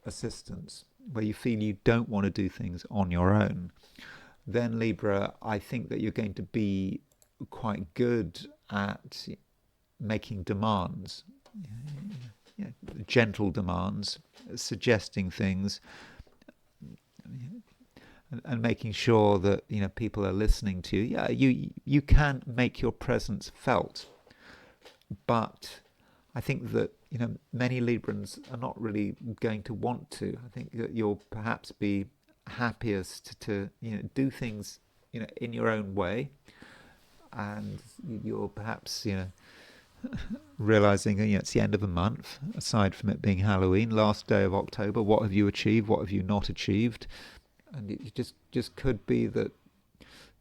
assistance, where you feel you don't want to do things on your own, then Libra, I think that you're going to be quite good at making demands. Gentle demands, suggesting things, and making sure that people are listening to you. Yeah, you can make your presence felt, but I think that many Librans are not really going to want to. I think that you'll perhaps be happiest to do things in your own way, and you're perhaps realizing it's the end of a month, aside from it being Halloween, last day of October. What have you achieved? What have you not achieved? And it just could be that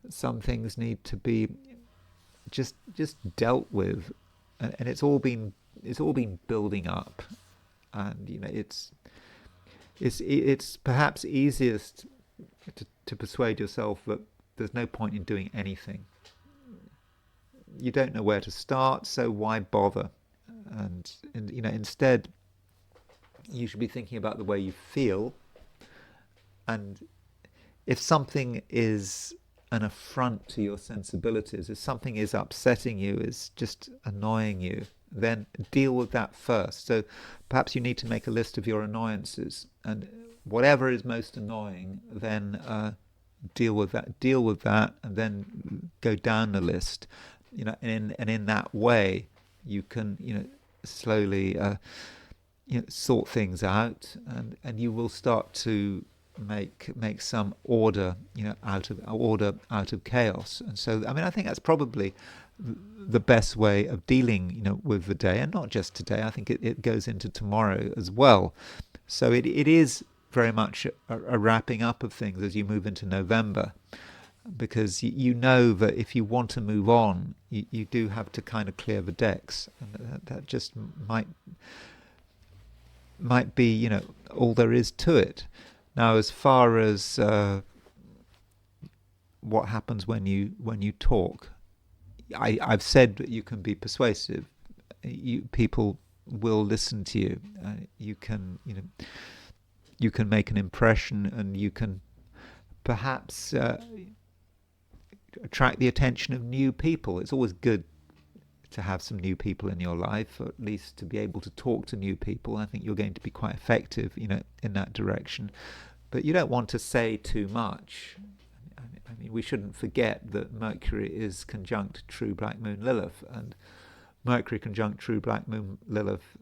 some things need to be just dealt with, and it's all been building up, and it's perhaps easiest to persuade yourself that there's no point in doing anything. You don't know where to start, so why bother? And instead, you should be thinking about the way you feel, and if something is an affront to your sensibilities, if something is upsetting you, is just annoying you, then deal with that first. So perhaps you need to make a list of your annoyances, and whatever is most annoying, then deal with that, and then go down the list. And in that way, you can slowly sort things out, and you will start to make some order out of chaos. And so I think that's probably the best way of dealing with the day, and not just today. I think it goes into tomorrow as well. So it is very much a wrapping up of things as you move into November, because you know that if you want to move on, you do have to kind of clear the decks, and that just might be all there is to it. Now, as far as what happens when you talk, I've said that you can be persuasive. People will listen to you. You can make an impression, and you can perhaps attract the attention of new people. It's always good to have some new people in your life, or at least to be able to talk to new people. I think you're going to be quite effective, in that direction. But you don't want to say too much. I mean, we shouldn't forget that Mercury is conjunct true black moon Lilith, and Mercury conjunct true black moon Lilith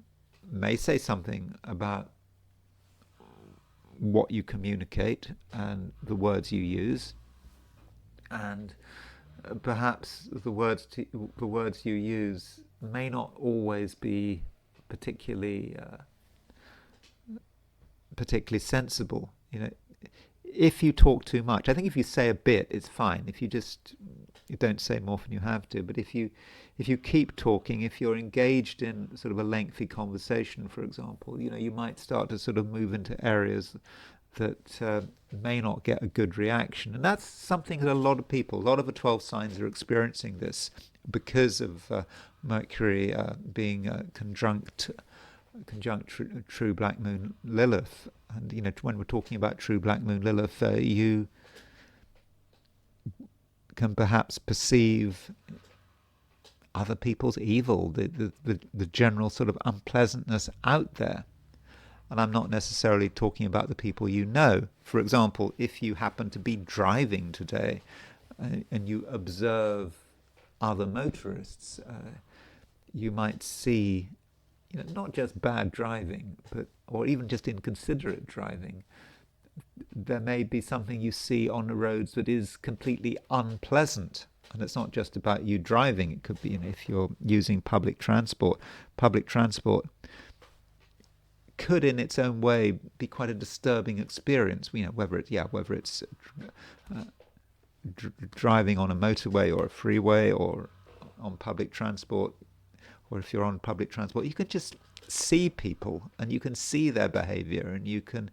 may say something about what you communicate and the words you use, and perhaps the words you use may not always be particularly sensible. If you talk too much, I think if you say a bit, it's fine. If you don't say more than you have to. But if you keep talking, if you're engaged in sort of a lengthy conversation, for example, you might start to sort of move into areas that may not get a good reaction. And that's something that a lot of the 12 signs are experiencing this, because of Mercury being conjunct true black moon Lilith. And when we're talking about true black moon Lilith, you can perhaps perceive other people's evil, the general sort of unpleasantness out there. And I'm not necessarily talking about the people you know. For example, if you happen to be driving today and you observe other motorists, you might see not just bad driving, or even just inconsiderate driving. There may be something you see on the roads that is completely unpleasant. And it's not just about you driving. It could be if you're using public transport. Public transport could, in its own way, be quite a disturbing experience. Whether it's driving on a motorway or a freeway, or on public transport, or if you're on public transport, you can just see people, and you can see their behavior, and you can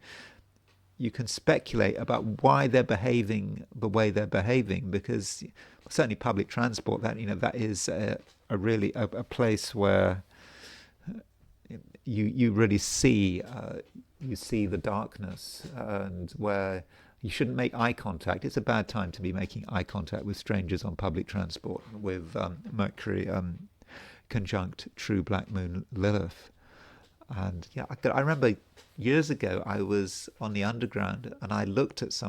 speculate about why they're behaving the way they're behaving, because certainly public transport, that is a place where you really see the darkness, and where you shouldn't make eye contact. It's a bad time to be making eye contact with strangers on public transport, with Mercury conjunct true black moon Lilith. And I remember years ago I was on the underground, and I noticed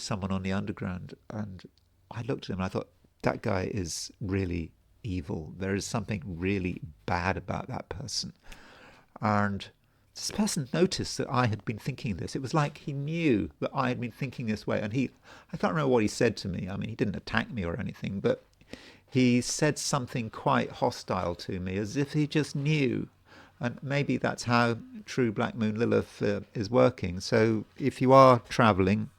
someone on the underground, and I looked at him and I thought, that guy is really evil. There is something really bad about that person. And this person noticed that I had been thinking this. It was like he knew that I had been thinking this way, and I can't remember what he said to me. I mean, he didn't attack me or anything, but he said something quite hostile to me, as if he just knew. And maybe that's how true black moon Lilith is working. So if you are traveling,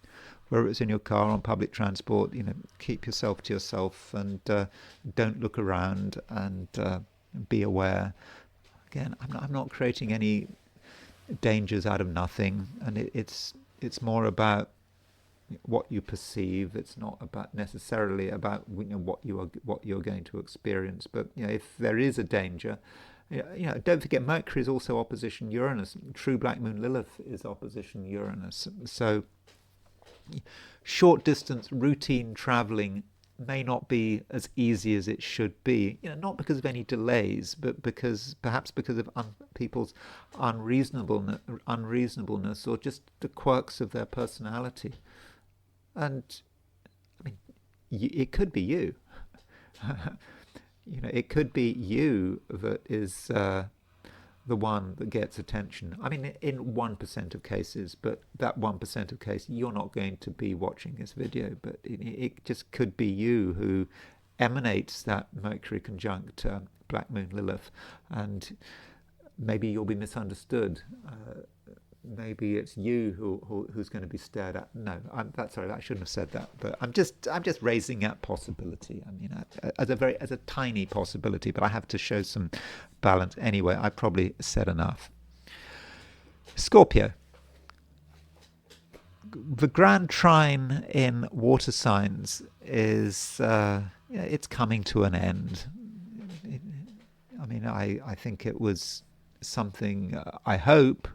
whether it's in your car, on public transport, keep yourself to yourself, and don't look around, and be aware. Again, I'm not creating any dangers out of nothing, and it's more about what you perceive. It's not about necessarily about what you're going to experience. But if there is a danger, don't forget Mercury is also opposition Uranus. True black moon Lilith is opposition Uranus. So short distance routine traveling may not be as easy as it should be, not because of any delays, but perhaps because of people's unreasonableness, or just the quirks of their personality. And I mean, it could be you. It could be you that is the one that gets attention. I mean, in 1% of cases, but that 1% of cases, you're not going to be watching this video, but it just could be you who emanates that Mercury conjunct Black Moon Lilith, and maybe you'll be misunderstood. Maybe it's you who's going to be stared at. No, sorry, I shouldn't have said that. But I'm just raising that possibility. I mean, as a tiny possibility. But I have to show some balance anyway. I probably said enough. Scorpio. The grand trine in water signs is it's coming to an end. I think it was something. I hope.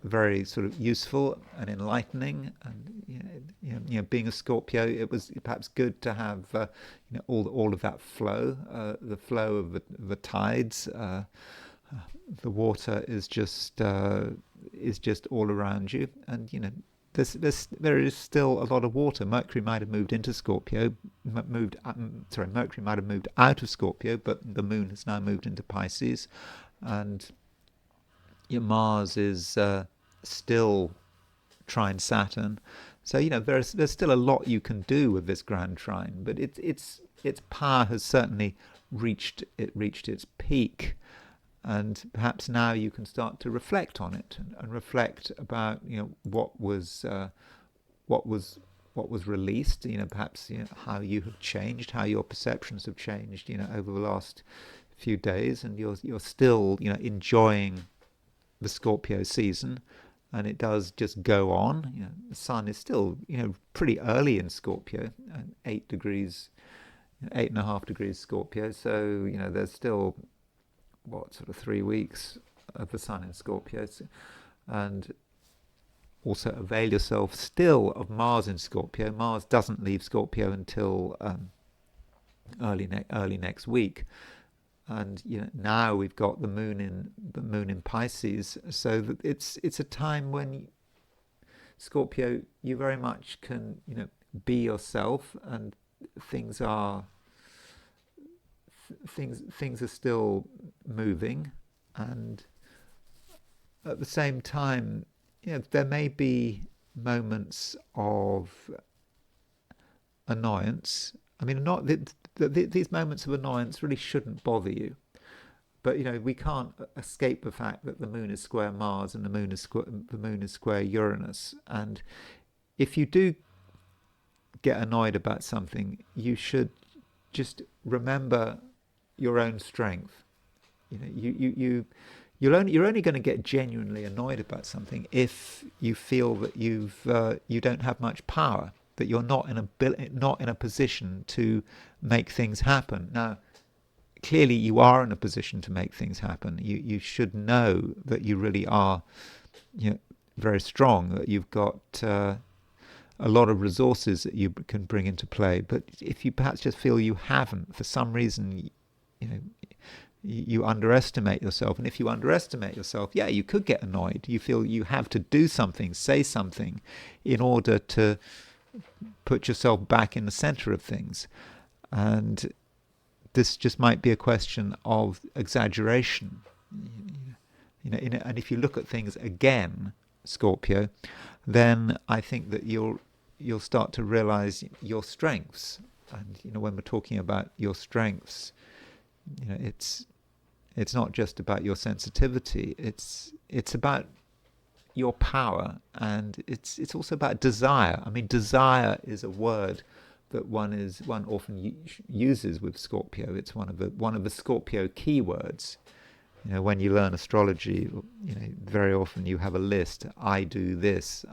Very sort of useful and enlightening, and being a Scorpio, it was perhaps good to have all of that flow, the flow of the tides. The water is just all around you, and there is still a lot of water. Mercury might have moved into Scorpio, Mercury might have moved out of Scorpio, but the Moon has now moved into Pisces, and Mars is still trine Saturn, so there's still a lot you can do with this grand trine, but its power has certainly reached its peak, and perhaps now you can start to reflect on it and reflect about what was released, perhaps how you have changed, how your perceptions have changed over the last few days, and you're still enjoying the Scorpio season, and it does just go on. The sun is still pretty early in Scorpio, and 8.5 degrees Scorpio, so there's still sort of 3 weeks of the sun in Scorpio, and also avail yourself still of Mars in Scorpio. Mars doesn't leave Scorpio until early next week. And now we've got the moon in Pisces, so that it's a time when Scorpio, you very much can be yourself, and things are still moving, and at the same time there may be moments of annoyance. I mean, these moments of annoyance really shouldn't bother you, but we can't escape the fact that the moon is square Mars and the moon is square Uranus. And if you do get annoyed about something, you should just remember your own strength. You're only going to get genuinely annoyed about something if you feel that you don't have much power, that you're not in a position to make things happen. Now, clearly you are in a position to make things happen. You should know that you really are very strong, that you've got a lot of resources that you can bring into play. But if you perhaps just feel you haven't, for some reason, you underestimate yourself. And if you underestimate yourself, you could get annoyed. You feel you have to do something, say something, in order to put yourself back in the center of things. And this just might be a question of exaggeration. And if you look at things again, Scorpio, then I think that you'll start to realize your strengths. And when we're talking about your strengths, it's not just about your sensitivity. It's about your power, and it's also about desire. I mean, desire is a word that one often uses with Scorpio. It's one of the Scorpio keywords. When you learn astrology, very often you have a list. I do this.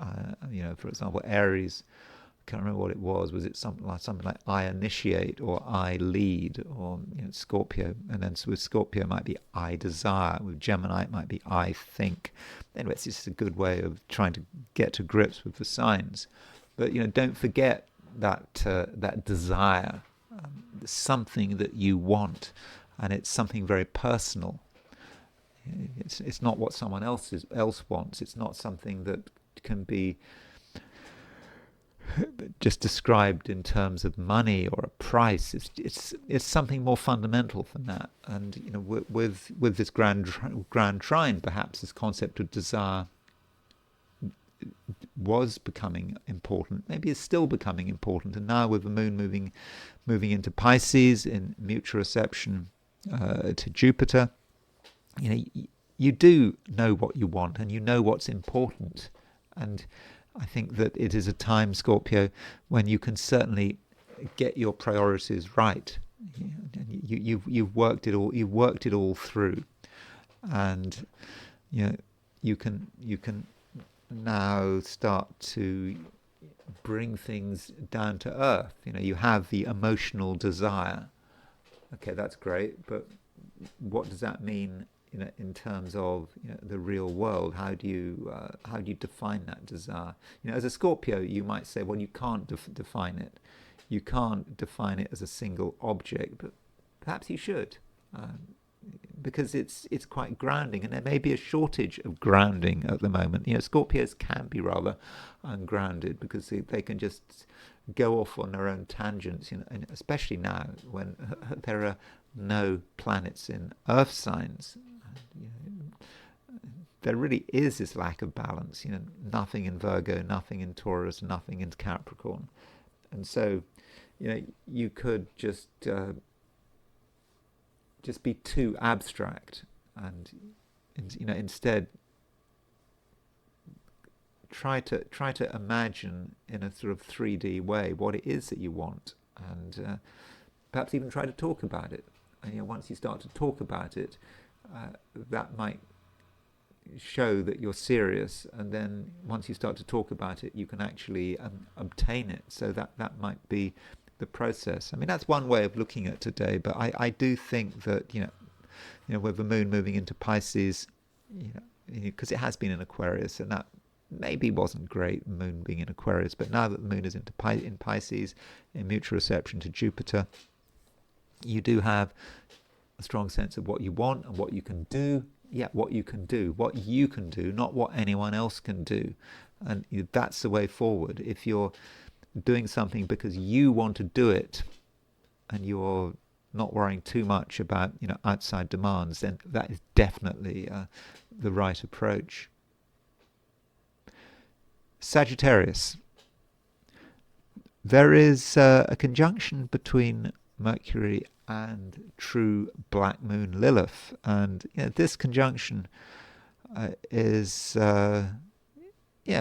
For example, Aries. I can't remember what it was. Was it something like I initiate or I lead, or Scorpio? And then with Scorpio it might be I desire. With Gemini it might be I think. Anyway, it's just a good way of trying to get to grips with the signs. But don't forget that desire, something that you want, and it's something very personal. It's not what someone else wants. It's not something that can be just described in terms of money or a price. It's something more fundamental than that. And with this grand trine, perhaps this concept of desire was becoming important. Maybe it's still becoming important. And now with the moon moving into Pisces in mutual reception to Jupiter, you do know what you want, and you know what's important. And I think that it is a time, Scorpio, when you can certainly get your priorities right. You've worked it all. You've worked it all through, and you can now start to bring things down to earth. You have the emotional desire. Okay, that's great, but what does that mean in terms of the real world? How do you define that desire? As a Scorpio, you might say, well, you can't define it. You can't define it as a single object, but perhaps you should, because it's quite grounding, and there may be a shortage of grounding at the moment. Scorpios can be rather ungrounded because they can just go off on their own tangents, and especially now when there are no planets in Earth signs. There really is this lack of balance. Nothing in Virgo, nothing in Taurus, nothing in Capricorn, and so you could just be too abstract, and instead try to imagine in a sort of 3D way what it is that you want, and perhaps even try to talk about it. And once you start to talk about it, that might show that you're serious, and then once you start to talk about it, you can actually obtain it. So that might be the process. I mean, that's one way of looking at today, but I do think that with the moon moving into Pisces, because it has been in Aquarius, and that maybe wasn't great, the moon being in Aquarius, but now that the moon is in Pisces in mutual reception to Jupiter, you do have a strong sense of what you want and what you can do. What you can do, not what anyone else can do. And that's the way forward. If you're doing something because you want to do it, and you're not worrying too much about outside demands, then that is definitely the right approach. Sagittarius. There is a conjunction between Mercury and true black moon Lilith, and this conjunction is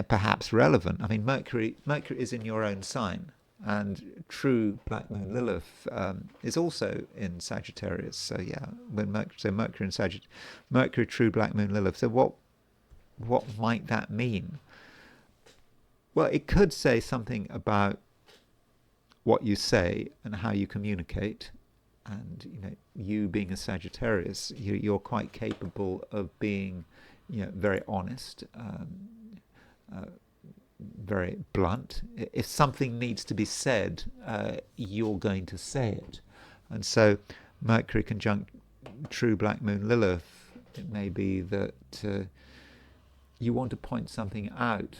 perhaps relevant. I mean, Mercury is in your own sign, and true black moon Lilith is also in Sagittarius. So when Mercury and Sagittarius, Mercury true black moon Lilith. So what might that mean? Well, it could say something about what you say and how you communicate. And you being a Sagittarius, you're quite capable of being very honest, very blunt. If something needs to be said, you're going to say it. And so Mercury conjunct true black moon Lilith, it may be that you want to point something out.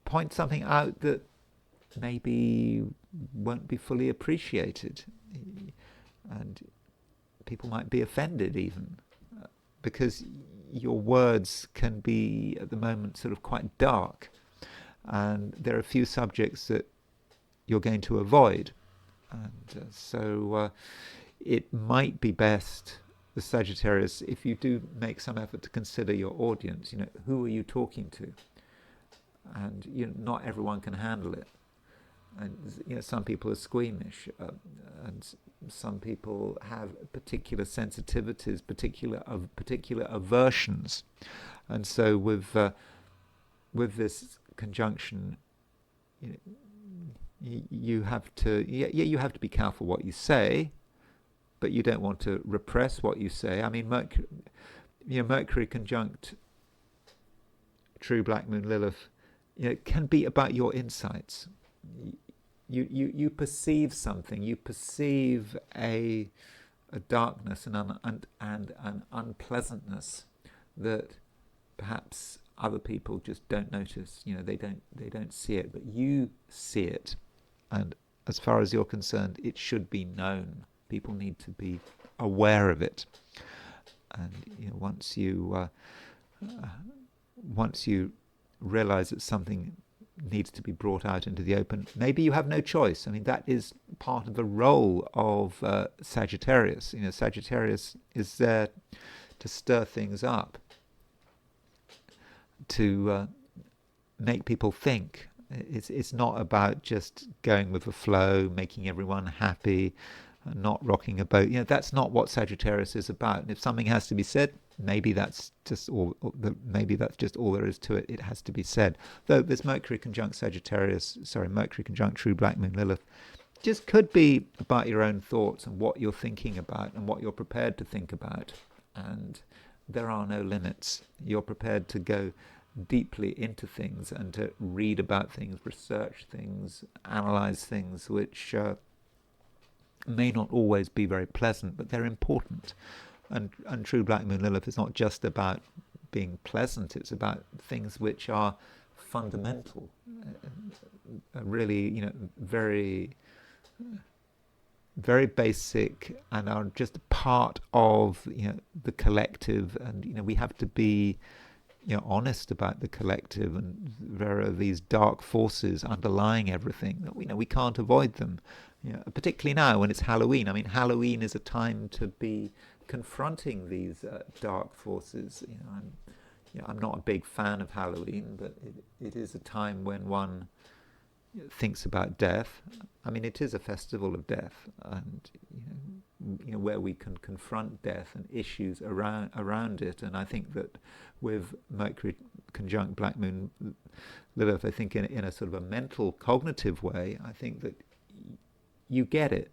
Point something out that maybe won't be fully appreciated. And people might be offended even, because your words can be at the moment sort of quite dark, and there are a few subjects that you're going to avoid, and so it might be best the Sagittarius, if you do make some effort to consider your audience, who are you talking to? And not everyone can handle it. And some people are squeamish, and some people have particular sensitivities, particular aversions, and so with this conjunction, you have to you have to be careful what you say, but you don't want to repress what you say. I mean, Mercury conjunct true black moon Lilith, it can be about your insights. You perceive something. You perceive a darkness and an unpleasantness that perhaps other people just don't notice. They don't see it, but you see it. And as far as you're concerned, it should be known. People need to be aware of it. And once you realize that something needs to be brought out into the open, maybe you have no choice. I mean, that is part of the role of Sagittarius. Sagittarius is there to stir things up, to make people think. It's not about just going with the flow, making everyone happy, not rocking a boat. That's not what Sagittarius is about. And if something has to be said, maybe that's just all there is to it. It has to be said. Though this Mercury conjunct Mercury conjunct true black moon Lilith just could be about your own thoughts and what you're thinking about and what you're prepared to think about. And there are no limits. You're prepared to go deeply into things and to read about things, research things, analyze things, which may not always be very pleasant, but they're important. And true black moon Lilith is not just about being pleasant. It's about things which are fundamental, really, very, very basic, and are just part of the collective. And we have to be honest about the collective, and there are these dark forces underlying everything that we can't avoid them. Particularly now when it's Halloween. I mean, Halloween is a time to be confronting these dark forces. I'm not a big fan of Halloween, but it is a time when one thinks about death. I mean, it is a festival of death, and where we can confront death and issues around it. And I think that with Mercury conjunct black moon Lilith, I think in a sort of a mental, cognitive way, I think that you get it.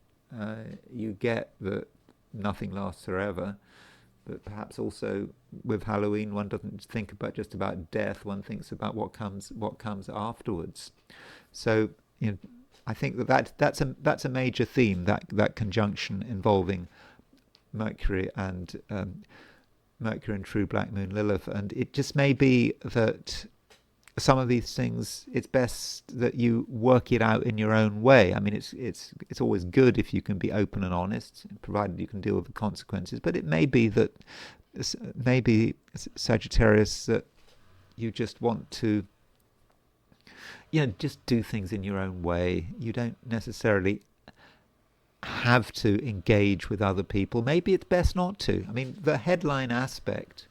You get that nothing lasts forever, but perhaps also with Halloween, one doesn't think just about death. One thinks about what comes afterwards. So I think that's a major theme, that conjunction involving Mercury and true black moon Lilith. And it just may be that some of these things, it's best that you work it out in your own way. I mean, it's always good if you can be open and honest, provided you can deal with the consequences. But it may be that Sagittarius, that you just want to just do things in your own way. You don't necessarily have to engage with other people. Maybe it's best not to. I mean, the headline aspect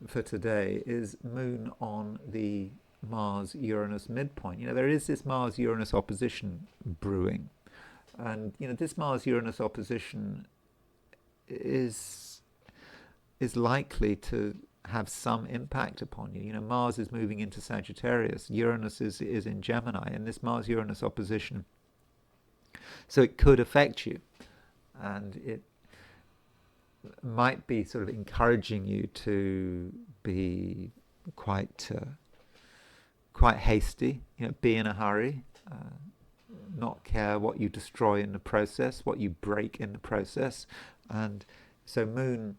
for today is Moon on the Mars-Uranus midpoint. There is this Mars-Uranus opposition brewing, and this Mars-Uranus opposition is likely to have some impact upon you. Mars is moving into Sagittarius, Uranus is in Gemini, and this Mars-Uranus opposition, so it could affect you, and it might be sort of encouraging you to be quite hasty, be in a hurry, not care what you destroy in the process, what you break in the process. And so Moon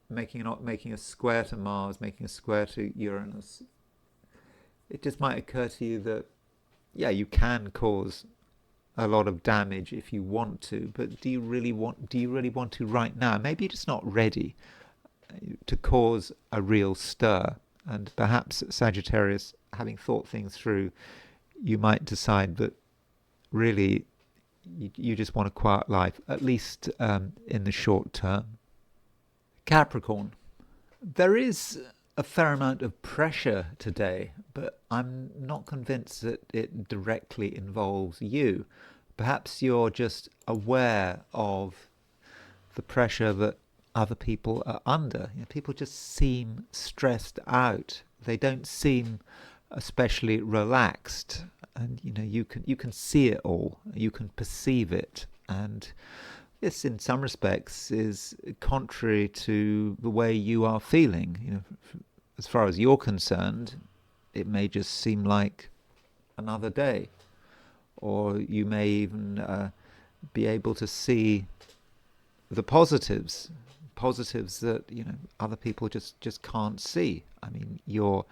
making a square to Mars, making a square to Uranus, it just might occur to you that you can cause a lot of damage if you want to, but do you really want to right now? Maybe you're just not ready to cause a real stir. And perhaps Sagittarius, having thought things through, you might decide that really you just want a quiet life, at least in the short term. Capricorn. There is a fair amount of pressure today, but I'm not convinced that it directly involves you. Perhaps you're just aware of the pressure that other people are under. People just seem stressed out. They don't seem especially relaxed, and you can see it all. You can perceive it, and this, in some respects, is contrary to the way you are feeling. As far as you're concerned, it may just seem like another day, or you may even be able to see the positives that other people just can't see. I mean, you're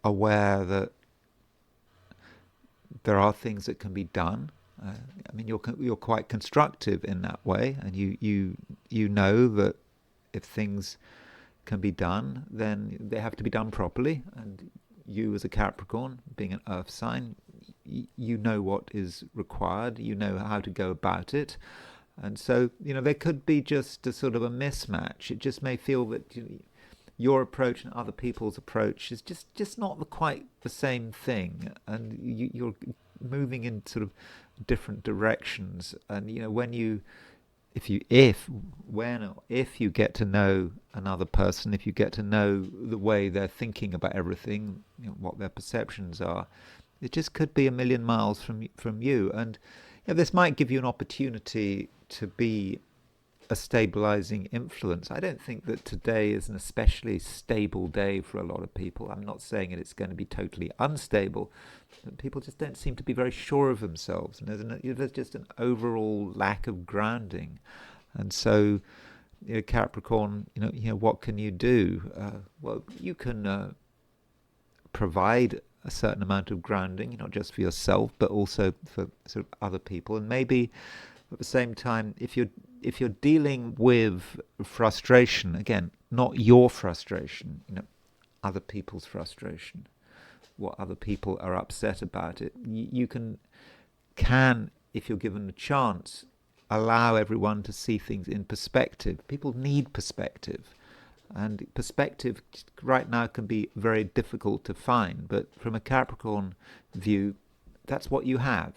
aware that there are things that can be done. I mean, you're quite constructive in that way, and you know that if things can be done, then they have to be done properly. And you, as a Capricorn, being an Earth sign, you know what is required. You know how to go about it. And so, there could be just a sort of a mismatch. It just may feel that your approach and other people's approach is just not quite the same thing. And you're moving in sort of different directions. And, if you get to know another person, if you get to know the way they're thinking about everything, what their perceptions are, it just could be a million miles from you. And this might give you an opportunity to be a stabilizing influence. I don't think that today is an especially stable day for a lot of people. I'm not saying that it's going to be totally unstable, but people just don't seem to be very sure of themselves, and there's just an overall lack of grounding. And so, Capricorn, what can you do? Well, you can provide a certain amount of grounding, not just for yourself, but also for sort of other people. And maybe at the same time, if you're dealing with frustration, again, not your frustration, other people's frustration, what other people are upset about it, you can, if you're given a chance, allow everyone to see things in perspective. People need perspective. And perspective right now can be very difficult to find, but from a Capricorn view, that's what you have.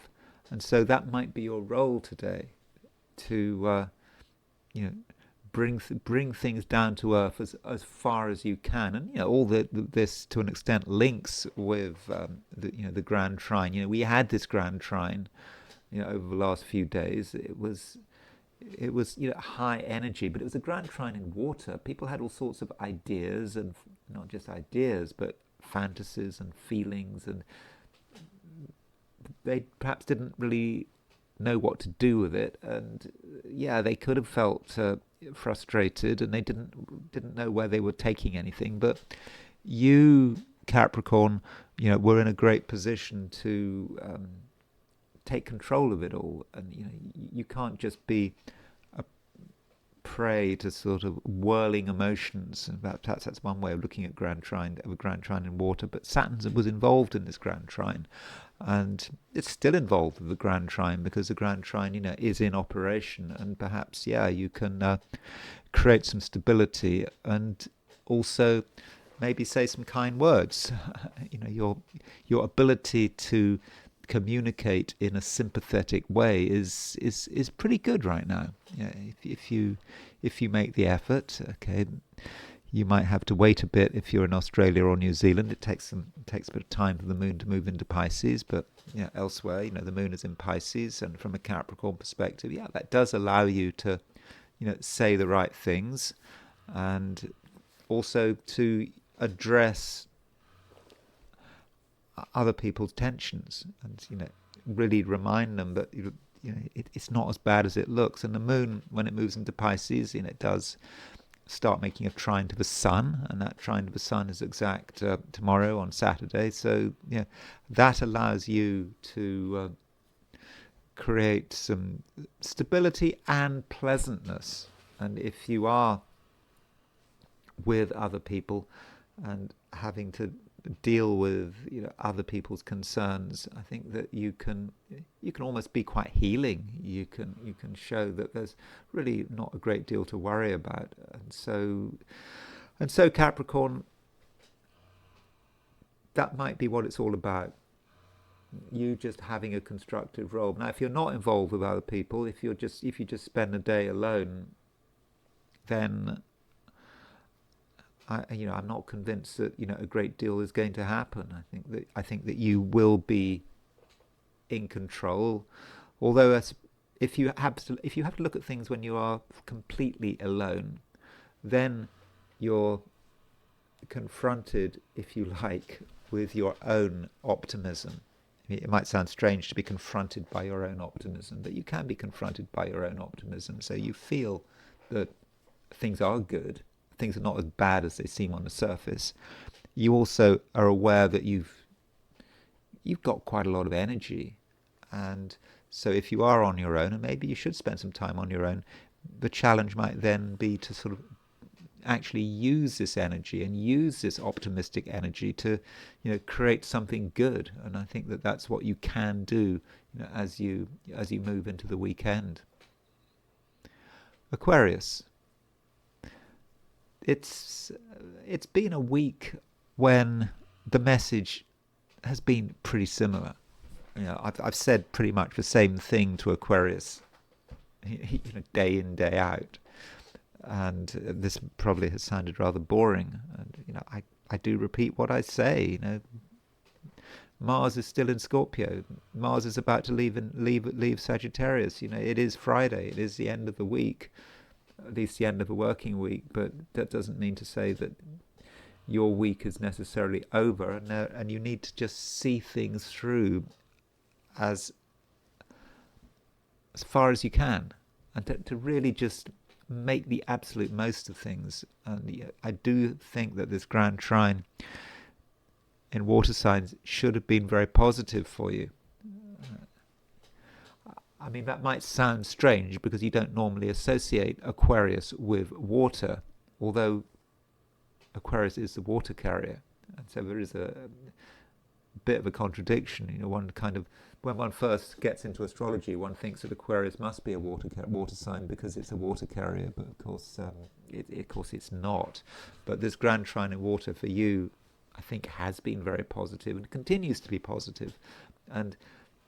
And so that might be your role today, to bring things down to earth as far as you can. And all this to an extent links with the grand trine. We had this grand trine over the last few days. It was high energy, but it was a grand trine in water. People had all sorts of ideas, and not just ideas, but fantasies and feelings, and they perhaps didn't really know what to do with it. And they could have felt frustrated, and they didn't know where they were taking anything. But you, Capricorn, were in a great position to take control of it all. And you can't just be a prey to sort of whirling emotions. And perhaps that's one way of looking at grand trine in water. But Saturn was involved in this grand trine, and it's still involved with the grand trine, because the grand trine is in operation. And perhaps you can create some stability, and also maybe say some kind words. Your ability to communicate in a sympathetic way is pretty good right now. If you make the effort, okay. You might have to wait a bit if you're in Australia or New Zealand. It takes a bit of time for the moon to move into Pisces, but elsewhere, the moon is in Pisces, and from a Capricorn perspective, that does allow you to, say the right things, and also to address other people's tensions, and really remind them that it's not as bad as it looks. And the moon, when it moves into Pisces, it does start making a trine to the sun, and that trine to the sun is exact tomorrow on Saturday. So that allows you to create some stability and pleasantness. And if you are with other people and having to deal with other people's concerns, I think that you can almost be quite healing. You can show that there's really not a great deal to worry about, and so Capricorn, that might be what it's all about. You just having a constructive role. Now, if you're not involved with other people, if you just spend a day alone, then I'm not convinced that a great deal is going to happen. I think that you will be in control. Although, if you have to look at things when you are completely alone, then you're confronted, if you like, with your own optimism. It might sound strange to be confronted by your own optimism, but you can be confronted by your own optimism. So you feel that things are good, things are not as bad as they seem on the surface. You also are aware that you've got quite a lot of energy, and so if you are on your own, and maybe you should spend some time on your own, the challenge might then be to sort of actually use this energy and use this optimistic energy to create something good. And I think that that's what you can do as you move into the weekend. Aquarius, it's been a week when the message has been pretty similar. I've said pretty much the same thing to Aquarius day in, day out. And this probably has sounded rather boring. And I do repeat what I say. Mars is still in Scorpio. Mars is about to leave Sagittarius. It is Friday. It is the end of the week, at least the end of a working week. But that doesn't mean to say that your week is necessarily over. And you need to just see things through as far as you can, and to really just make the absolute most of things. And I do think that this grand trine in water signs should have been very positive for you. I mean, that might sound strange because you don't normally associate Aquarius with water, although Aquarius is the water carrier, and so there is a bit of a contradiction. One kind of, when one first gets into astrology, one thinks that Aquarius must be a water sign because it's a water carrier, but of course it's not. But this grand trine in water for you, I think, has been very positive and continues to be positive. And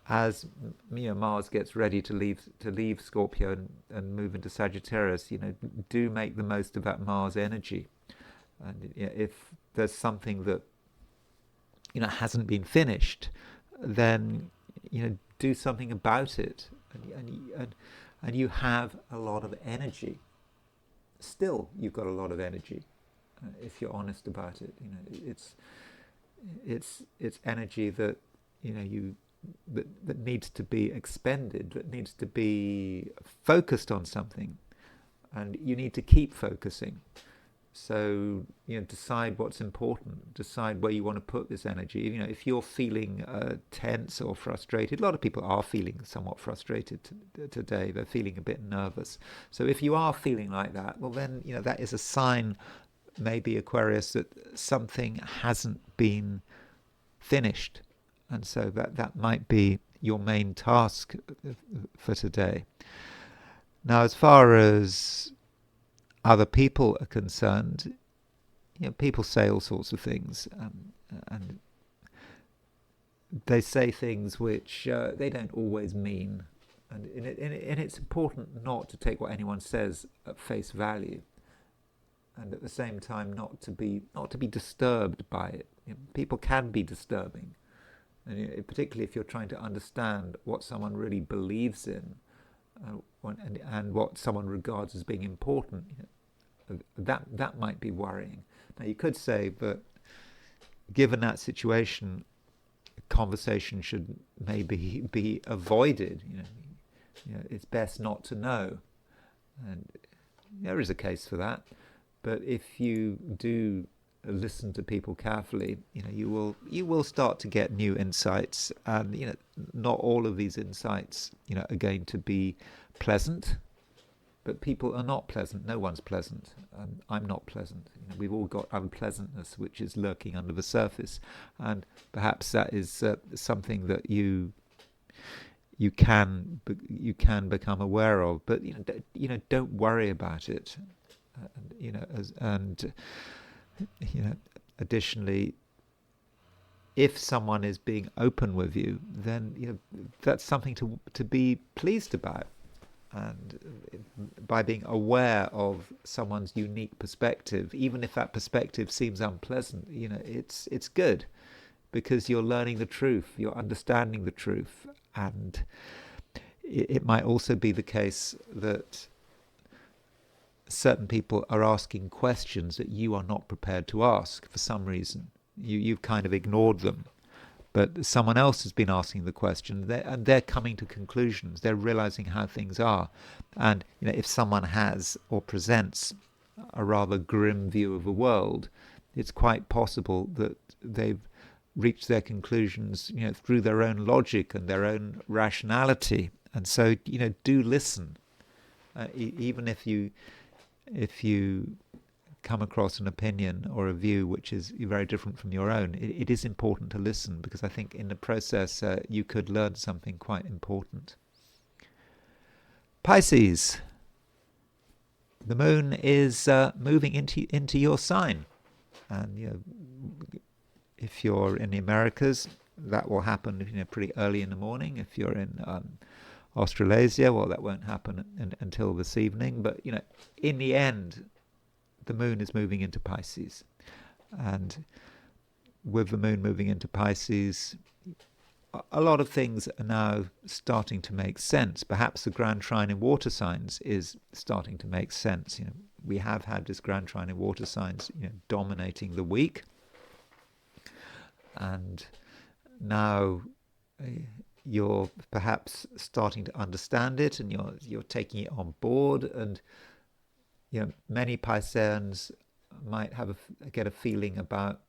as Mars gets ready to leave Scorpio and move into Sagittarius, do make the most of that Mars energy. And if there's something that hasn't been finished, then do something about it, and you have a lot of energy. Still, you've got a lot of energy, if you're honest about it. It's energy that that needs to be expended, that needs to be focused on something, and you need to keep focusing. So decide what's important, decide where you want to put this energy. If you're feeling tense or frustrated, a lot of people are feeling somewhat frustrated today. They're feeling a bit nervous. So if you are feeling like that, well then that is a sign, maybe Aquarius, that something hasn't been finished, and so that might be your main task for today. Now, as far as other people are concerned, people say all sorts of things, and they say things which they don't always mean, and it's important not to take what anyone says at face value, and at the same time not to be disturbed by it. People can be disturbing, and particularly if you're trying to understand what someone really believes in, and what someone regards as being important, that might be worrying. Now, you could say that given that situation, conversation should maybe be avoided. It's best not to know, and there is a case for that. But if you do listen to people carefully, you will start to get new insights, and not all of these insights are going to be pleasant. But people are not pleasant. No one's pleasant. I'm not pleasant. We've all got unpleasantness which is lurking under the surface, and perhaps that is something that you can become aware of. But don't worry about it. Additionally, if someone is being open with you, then that's something to be pleased about. And by being aware of someone's unique perspective, even if that perspective seems unpleasant, it's good, because you're learning the truth, you're understanding the truth. And it might also be the case that certain people are asking questions that you are not prepared to ask for some reason. You've kind of ignored them. But someone else has been asking the question, and they're coming to conclusions. They're realizing how things are. And if someone has or presents a rather grim view of the world, it's quite possible that they've reached their conclusions, through their own logic and their own rationality. And so, do listen, even if you come across an opinion or a view which is very different from your own. It is important to listen, because I think in the process you could learn something quite important. Pisces. The moon is moving into your sign, and if you're in the Americas, that will happen pretty early in the morning. If you're in Australasia, well, that won't happen until this evening. But in the end, the moon is moving into Pisces, and with the moon moving into Pisces, a lot of things are now starting to make sense. Perhaps the grand trine in water signs is starting to make sense. We have had this grand trine in water signs dominating the week, and now you're perhaps starting to understand it, and you're taking it on board. And many Pisceans might get a feeling about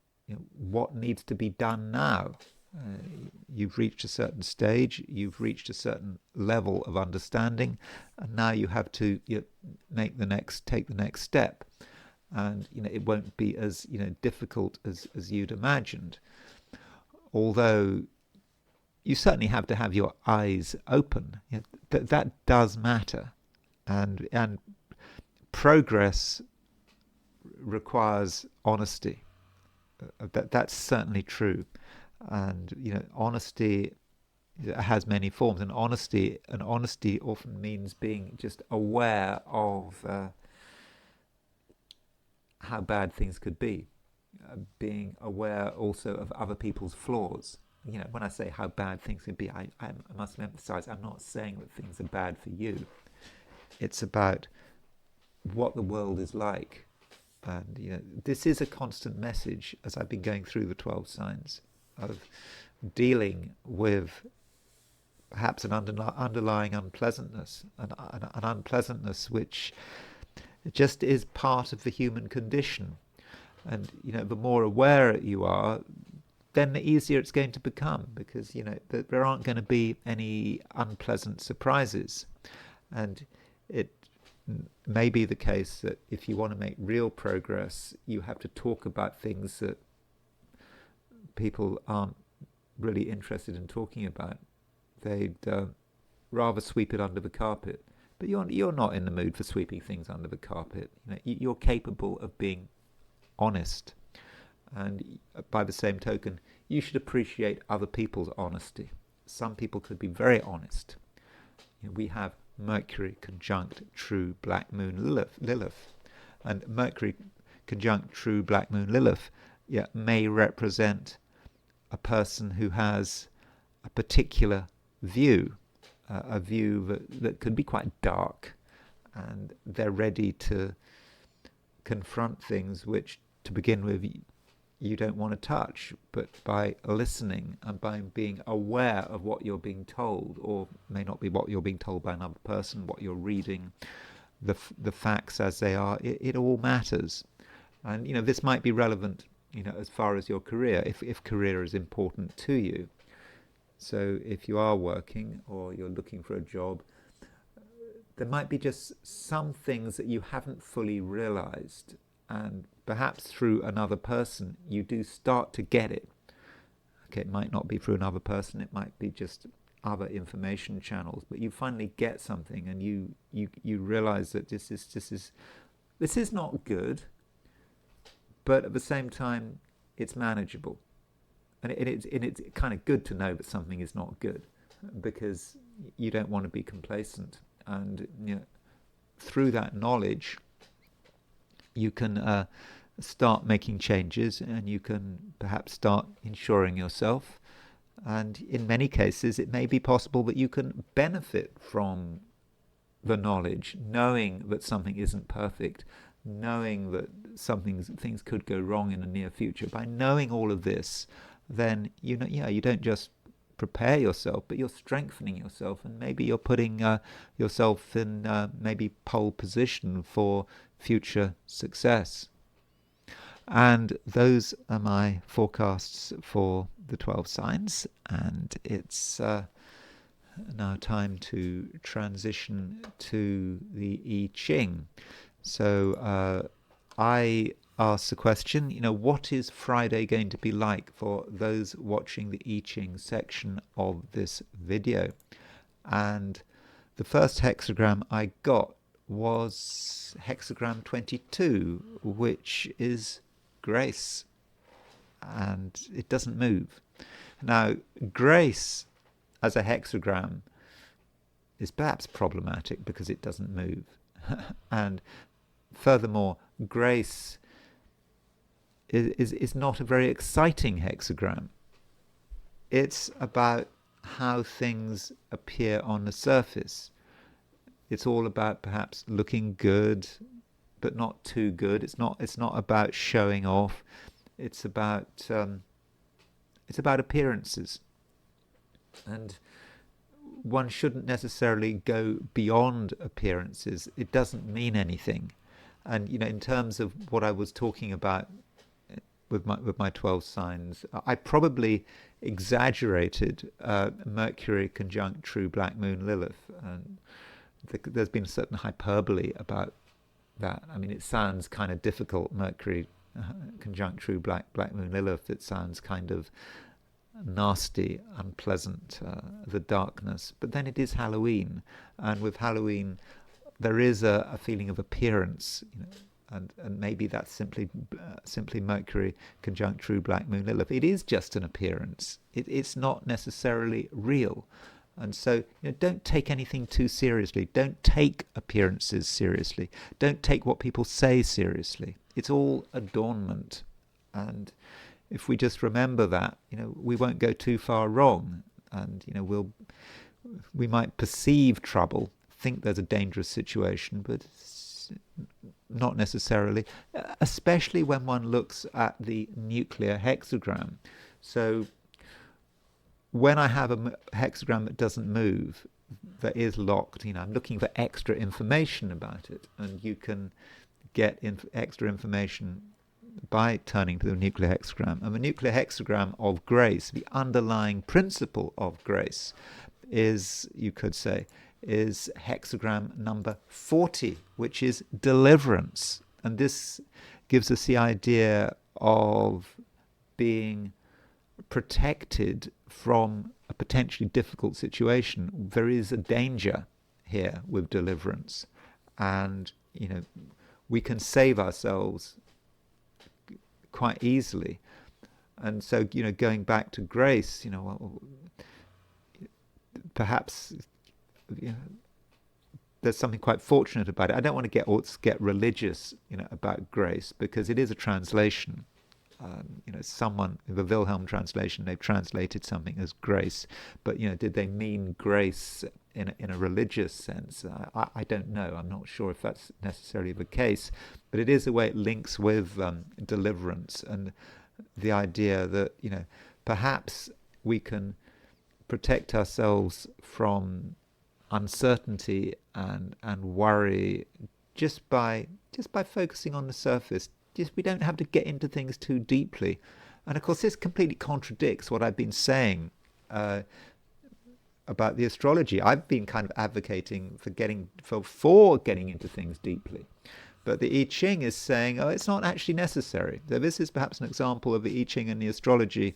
what needs to be done now. You've reached a certain stage, you've reached a certain level of understanding, and now you have to take the next step. And it won't be as difficult as you'd imagined. Although you certainly have to have your eyes open. That does matter, and progress requires honesty. That's certainly true. And honesty has many forms, and honesty often means being just aware of how bad things could be, being aware also of other people's flaws. When I say how bad things could be, I must emphasize, I'm not saying that things are bad for you. It's about what the world is like. And this is a constant message as I've been going through the 12 signs, of dealing with perhaps an underlying unpleasantness, an unpleasantness which just is part of the human condition. And the more aware you are, then the easier it's going to become, because there aren't going to be any unpleasant surprises. And it may be the case that if you want to make real progress, you have to talk about things that people aren't really interested in talking about. They'd rather sweep it under the carpet. But you're not in the mood for sweeping things under the carpet. You're capable of being honest. And by the same token, you should appreciate other people's honesty. Some people could be very honest. We have Mercury conjunct true black moon Lilith. And Mercury conjunct true black moon Lilith may represent a person who has a particular view, a view that could be quite dark, and they're ready to confront things which, to begin with, you don't want to touch. But by listening and by being aware of what you're being told, or may not be what you're being told by another person, what you're reading, the facts as they are, it all matters. And this might be relevant as far as your career, if career is important to you. So if you are working or you're looking for a job, there might be just some things that you haven't fully realized, and perhaps through another person you do start to get it. Okay, it might not be through another person, it might be just other information channels, but you finally get something, and you realize that this is not good, but at the same time it's manageable. And it's kind of good to know that something is not good, because you don't want to be complacent. And through that knowledge, you can start making changes, and you can perhaps start insuring yourself. And in many cases, it may be possible that you can benefit from the knowledge, knowing that something isn't perfect, knowing that things could go wrong in the near future. By knowing all of this, then you don't just prepare yourself, but you're strengthening yourself, and maybe you're putting yourself in maybe pole position for future success. And those are my forecasts for the 12 signs, and it's now time to transition to the I Ching. So I asked the question, what is Friday going to be like for those watching the I Ching section of this video? And the first hexagram I got was hexagram 22, which is grace, and it doesn't move. Now, grace as a hexagram is perhaps problematic because it doesn't move. And furthermore, grace is not a very exciting hexagram. It's about how things appear on the surface. It's all about perhaps looking good, but not too good. It's not about showing off. It's about appearances, and one shouldn't necessarily go beyond appearances. It doesn't mean anything. And in terms of what I was talking about with my 12 signs, I probably exaggerated Mercury conjunct true black moon Lilith, and there's been a certain hyperbole about that. I mean, it sounds kind of difficult, Mercury conjunct true black moon Lilith. It sounds kind of nasty, unpleasant, the darkness. But then it is Halloween, and with Halloween there is a feeling of appearance, and maybe that's simply Mercury conjunct true black moon Lilith. It is just an appearance. It's not necessarily real. And so, don't take anything too seriously. Don't take appearances seriously. Don't take what people say seriously. It's all adornment. And if we just remember that, we won't go too far wrong. And, we might perceive trouble, think there's a dangerous situation, but not necessarily, especially when one looks at the nuclear hexagram. So when I have a hexagram that doesn't move, that is locked, I'm looking for extra information about it. And you can get extra information by turning to the nuclear hexagram. And the nuclear hexagram of grace, the underlying principle of grace, is, you could say, is hexagram number 40, which is deliverance. And this gives us the idea of being protected from a potentially difficult situation. There is a danger here with deliverance, and we can save ourselves quite easily. And so going back to grace, perhaps there's something quite fortunate about it. I don't want to get religious about grace, because it is a translation. Someone in the Wilhelm translation, they've translated something as grace, but did they mean grace in a religious sense? I don't know. I'm not sure if that's necessarily the case, but it is the way it links with deliverance, and the idea that perhaps we can protect ourselves from uncertainty and worry just by focusing on the surface. We don't have to get into things too deeply. And of course this completely contradicts what I've been saying about the astrology. I've been kind of advocating for getting into things deeply. But the I Ching is saying, oh, it's not actually necessary. So this is perhaps an example of the I Ching and the astrology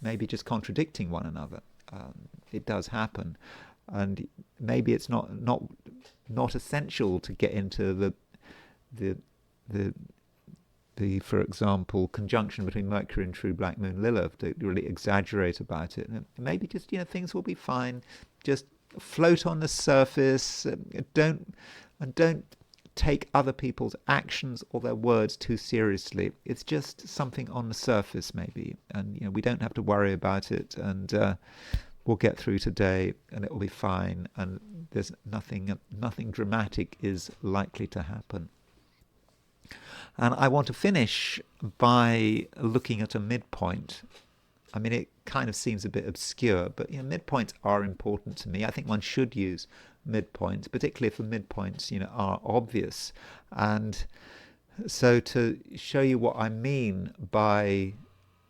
maybe just contradicting one another. It does happen. And maybe it's not essential to get into the for example, conjunction between Mercury and true black moon Lilith, to really exaggerate about it. And maybe just, things will be fine. Just float on the surface. Don't take other people's actions or their words too seriously. It's just something on the surface, maybe, and we don't have to worry about it. And we'll get through today, and it will be fine. And there's nothing dramatic is likely to happen. And I want to finish by looking at a midpoint. I mean, it kind of seems a bit obscure, but midpoints are important to me. I think one should use midpoints, particularly if the midpoints, are obvious. And so to show you what I mean by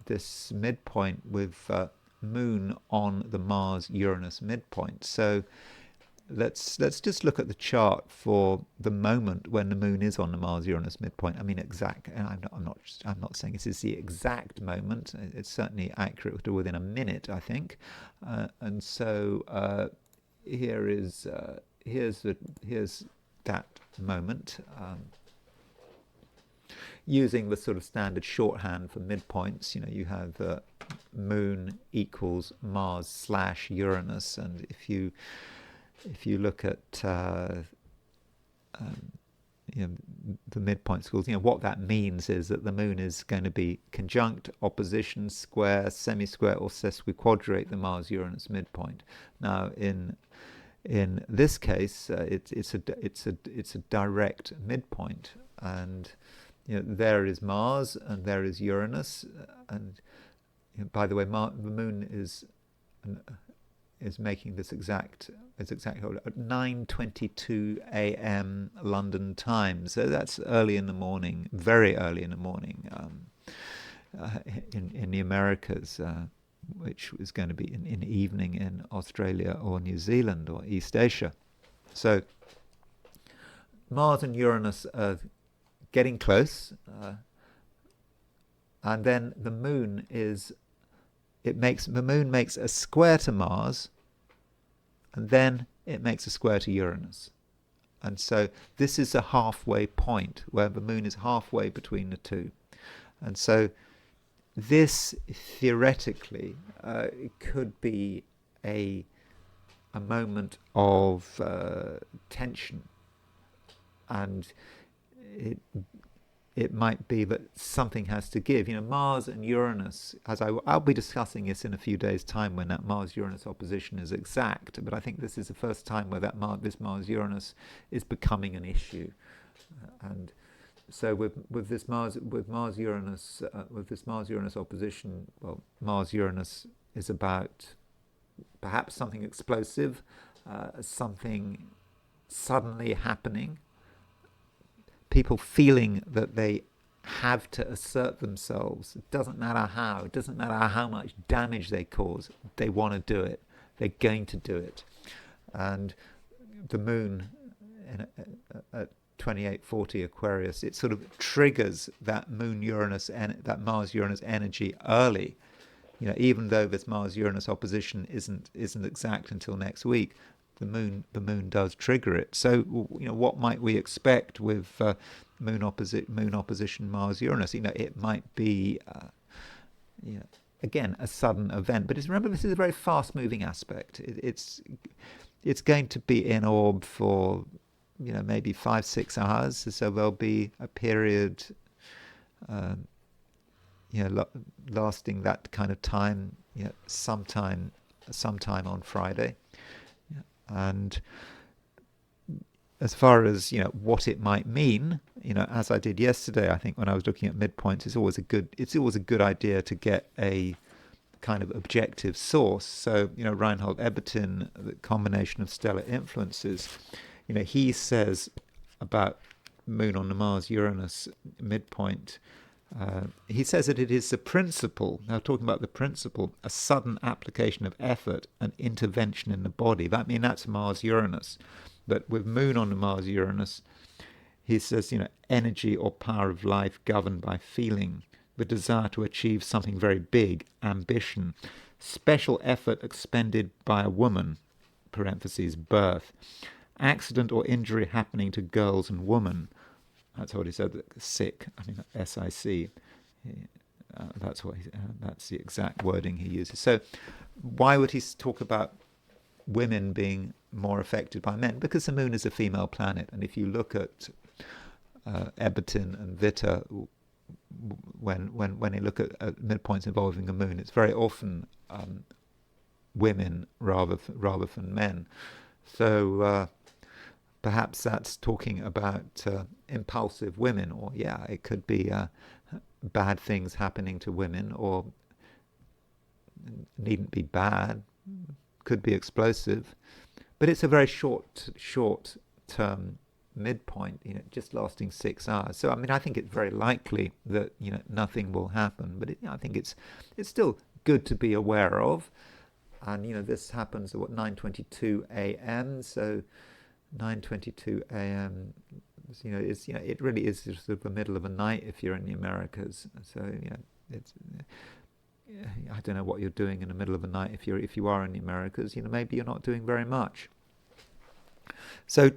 this midpoint with Moon on the Mars-Uranus midpoint. So let's just look at the chart for the moment when the Moon is on the Mars-Uranus midpoint. I mean, exact. I'm not saying this is the exact moment. It's certainly accurate to within a minute, I think. And so here's that moment. Using the sort of standard shorthand for midpoints, you have Moon equals Mars/Uranus, and if you look at the midpoint schools, what that means is that the Moon is going to be conjunct, opposition, square, semi-square, or sesquiquadrate the Mars-Uranus midpoint. Now, in this case, it's a direct midpoint, and there is Mars and there is Uranus, and by the way, the Moon is making this exact at 9:22 a.m. London time. So that's early in the morning, very early in the morning, in the Americas, which is going to be in the evening in Australia or New Zealand or East Asia. So Mars and Uranus are getting close, and then the Moon makes a square to Mars, and then it makes a square to Uranus. And so this is a halfway point where the Moon is halfway between the two. And so this theoretically could be a moment of tension, and it might be that something has to give. Mars and Uranus, as I'll be discussing this in a few days' time when that Mars-Uranus opposition is exact, but I think this is the first time where this Mars-Uranus is becoming an issue. And so with this Mars-Uranus opposition, well, Mars-Uranus is about perhaps something explosive, something suddenly happening, people feeling that they have to assert themselves. It doesn't matter how. It doesn't matter how much damage they cause. They want to do it. They're going to do it. And the Moon at 2840 Aquarius, it sort of triggers that Moon-Uranus and that Mars-Uranus energy early. Even though this Mars-Uranus opposition isn't exact until next week, the moon does trigger it. So what might we expect with moon opposition Mars-Uranus? It might be again a sudden event, but remember, this is a very fast moving aspect. It's going to be in orb for maybe 5-6 hours, so there'll be a period lasting that kind of time, sometime on Friday. And as far as what it might mean, as I did yesterday, I think when I was looking at midpoints, it's always a good idea to get a kind of objective source. So Reinhold Ebertin, the combination of stellar influences, he says about Moon on the Mars-Uranus midpoint He says that it is the principle, now talking about the principle, a sudden application of effort and intervention in the body. That's Mars-Uranus. But with Moon on the Mars-Uranus, he says, energy or power of life governed by feeling, the desire to achieve something very big, ambition, special effort expended by a woman, parentheses, birth, accident or injury happening to girls and women. That's what he said, sick, SIC. That's the exact wording he uses. So why would he talk about women being more affected by men? Because the moon is a female planet, and if you look at Eberton and Witter, when you look at midpoints involving the moon, it's very often women rather than men. So perhaps that's talking about impulsive women, or it could be bad things happening to women, or needn't be bad, could be explosive, but it's a very short term midpoint, just lasting 6 hours. So I think it's very likely that nothing will happen, but I think it's still good to be aware of. And this happens at 9:22 a.m. So 9:22 a.m. It really is sort of the middle of the night if you're in the Americas. So it's I don't know what you're doing in the middle of the night if you are in the Americas. Maybe you're not doing very much. So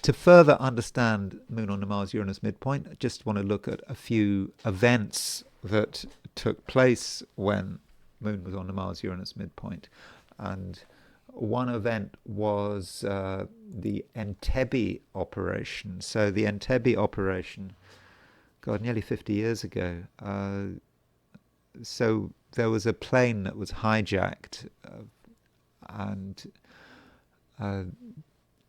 to further understand Moon on the Mars-Uranus midpoint, I just want to look at a few events that took place when Moon was on the Mars-Uranus midpoint. And one event was the Entebbe operation. So the Entebbe operation, nearly 50 years ago. So there was a plane that was hijacked, and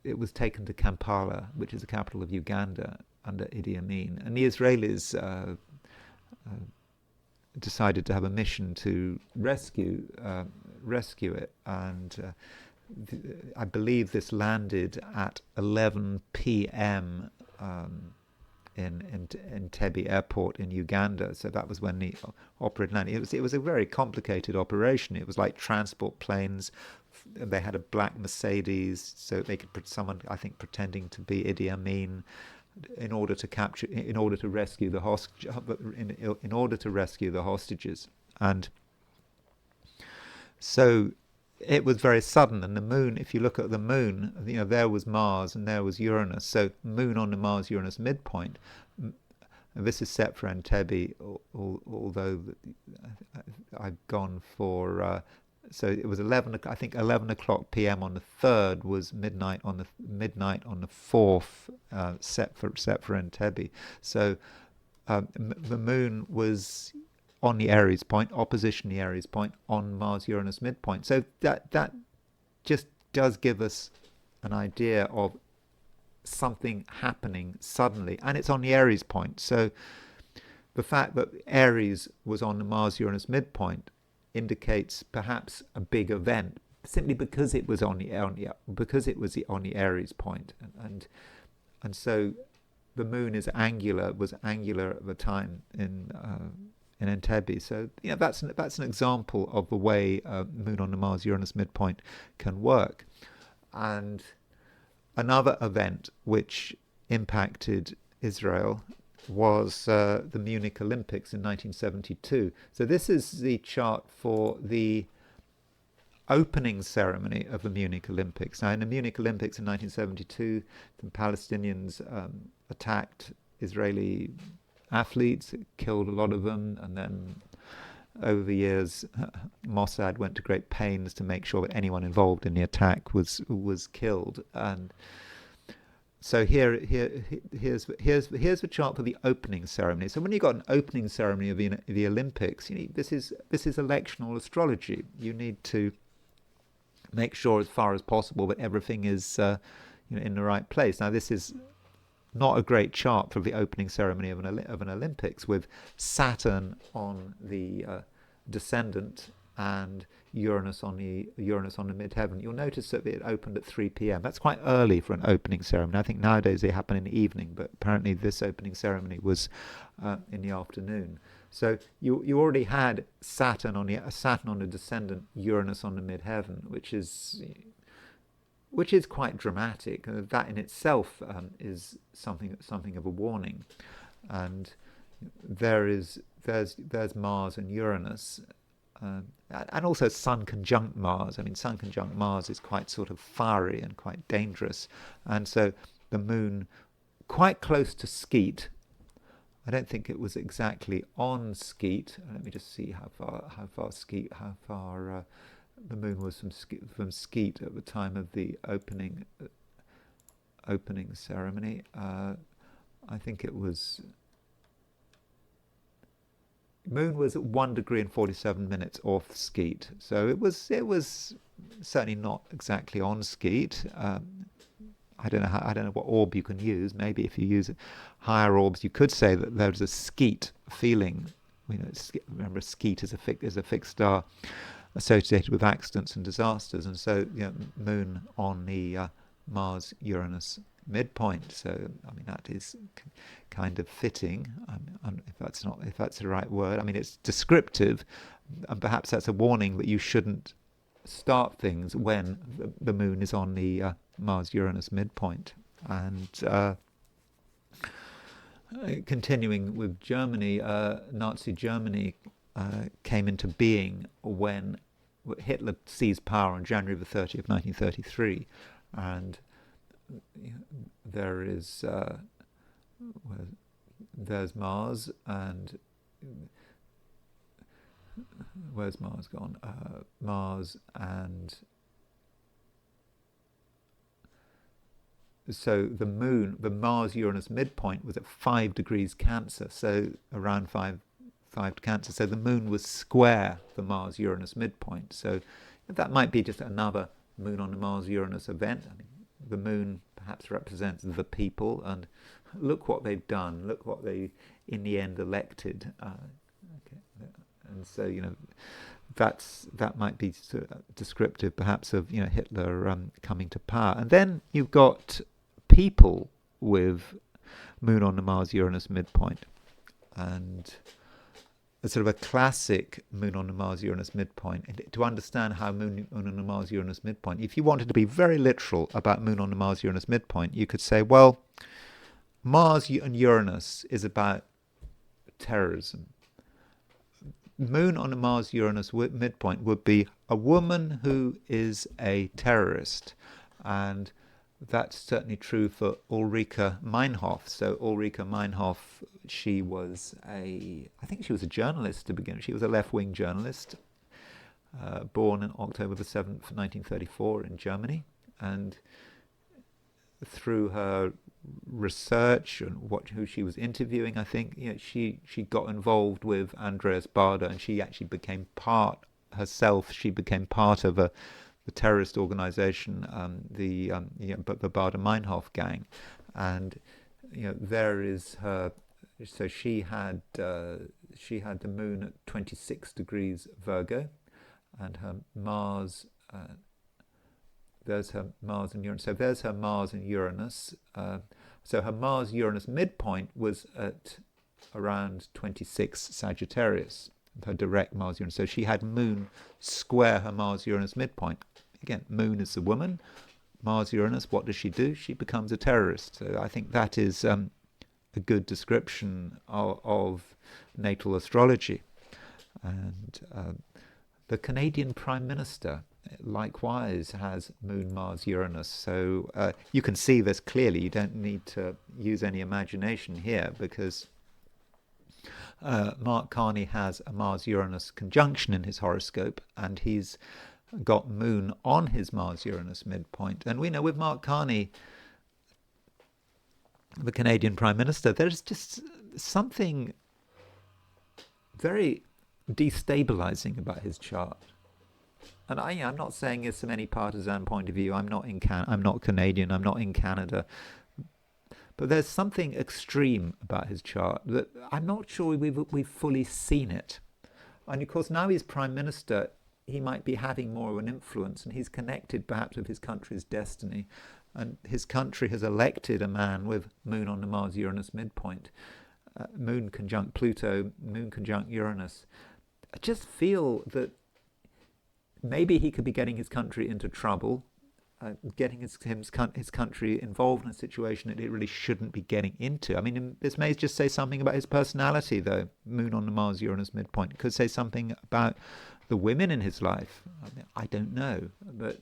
it was taken to Kampala, which is the capital of Uganda, under Idi Amin. And the Israelis decided to have a mission to rescue it. And I believe this landed at 11 p.m. In Entebbe Airport in Uganda. So that was when the operator landed. It was a very complicated operation. It was like transport planes. They had a black Mercedes, so they could someone, I think, pretending to be Idi Amin, in order to rescue the hostages. And so it was very sudden. And the moon, if you look at the moon, there was Mars and there was Uranus. So Moon on the Mars-Uranus midpoint. This is set for Entebbe, although I've gone for. So it was 11 o'clock p.m. on the 3rd was midnight on the 4th, set for Entebbe. So the moon was on the Aries point, opposition the Aries point, on Mars-Uranus midpoint. So that just does give us an idea of something happening suddenly, and it's on the Aries point. So the fact that Aries was on the Mars-Uranus midpoint indicates perhaps a big event, simply because it was on the Aries point, and so the moon was angular at the time in Entebbe. So that's an example of the way Moon on the Mars-Uranus midpoint can work. And another event which impacted Israel was the Munich Olympics in 1972. So this is the chart for the opening ceremony of the Munich Olympics. Now, in the Munich Olympics in 1972, the Palestinians attacked Israeli athletes, killed a lot of them, and then over the years Mossad went to great pains to make sure that anyone involved in the attack was killed. And so here's the chart for the opening ceremony. So when you've got an opening ceremony of the Olympics, this is electional astrology. You need to make sure as far as possible that everything is in the right place. Now, this is not a great chart for the opening ceremony of an Olympics, with Saturn on the descendant and Uranus on the midheaven. You'll notice that it opened at 3 p.m. That's quite early for an opening ceremony. I think nowadays they happen in the evening, but apparently this opening ceremony was in the afternoon. So you already had Saturn on the descendant, Uranus on the midheaven, which is quite dramatic. That in itself is something of a warning. And there's Mars and Uranus, and also Sun conjunct Mars. I mean, Sun conjunct Mars is quite sort of fiery and quite dangerous, and so the Moon quite close to Skeet. I don't think it was exactly on Skeet. Let me just see how far the Moon was from Skeet at the time of the opening ceremony. I think it was. Moon was at 1 degree and 47 minutes off Skeet, so it was certainly not exactly on Skeet. I don't know what orb you can use. Maybe if you use higher orbs, you could say that there's a Skeet feeling. Remember, Skeet is a fixed star associated with accidents and disasters, and so Moon on the Mars-Uranus midpoint. So I mean, that is kind of fitting, if that's the right word. I mean, it's descriptive, and perhaps that's a warning that you shouldn't start things when the Moon is on the Mars-Uranus midpoint. And continuing with Germany, Nazi Germany came into being when Hitler seized power on January the 30th, 1933, and there's Mars, and where's Mars gone? Mars, and so the Moon, the Mars-Uranus midpoint was at 5 degrees Cancer, so around 5 Cancer. So the Moon was square the Mars-Uranus midpoint. So that might be just another Moon on the Mars-Uranus event. I mean, the Moon perhaps represents the people, and look what they've done. Look what they, in the end, elected. And so that might be descriptive, perhaps, of Hitler coming to power. And then you've got people with Moon on the Mars-Uranus midpoint, and a sort of a classic Moon on the Mars-Uranus midpoint. And to understand how Moon on the Mars-Uranus midpoint, if you wanted to be very literal about Moon on the Mars-Uranus midpoint, you could say, well, Mars and Uranus is about terrorism. Moon on the Mars-Uranus midpoint would be a woman who is a terrorist, and that's certainly true for Ulrike Meinhof. So Ulrike Meinhof, I think she was a journalist to begin with. She was a left-wing journalist, born on October the 7th, 1934 in Germany, and through her research and who she was interviewing, I think she got involved with Andreas Baader, and she actually became part of the terrorist organization, the Baader Meinhof gang. And there is her. So she had the Moon at 26 degrees Virgo, and her Mars. There's her Mars and Uranus. So there's her Mars and Uranus. So her Mars-Uranus midpoint was at around 26 Sagittarius, her direct Mars-Uranus. So she had Moon square her Mars-Uranus midpoint. Again, Moon is the woman. Mars-Uranus, what does she do? She becomes a terrorist. So I think that is a good description of natal astrology. And the Canadian Prime Minister likewise has Moon, Mars, Uranus. So you can see this clearly. You don't need to use any imagination here, because Mark Carney has a Mars-Uranus conjunction in his horoscope, and he's got Moon on his Mars-Uranus midpoint. And we know with Mark Carney, the Canadian Prime Minister, there's just something very destabilizing about his chart. And I'm not saying this from any partisan point of view. I'm not Canadian. I'm not in Canada. But there's something extreme about his chart that I'm not sure we've fully seen it. And of course, now he's Prime Minister, he might be having more of an influence, and he's connected perhaps with his country's destiny. And his country has elected a man with Moon on the Mars-Uranus midpoint, Moon conjunct Pluto, Moon conjunct Uranus. I just feel that maybe he could be getting his country into trouble, getting his country involved in a situation that it really shouldn't be getting into. I mean, this may just say something about his personality, though. Moon on the Mars-Uranus midpoint. It could say something about the women in his life. I don't know, but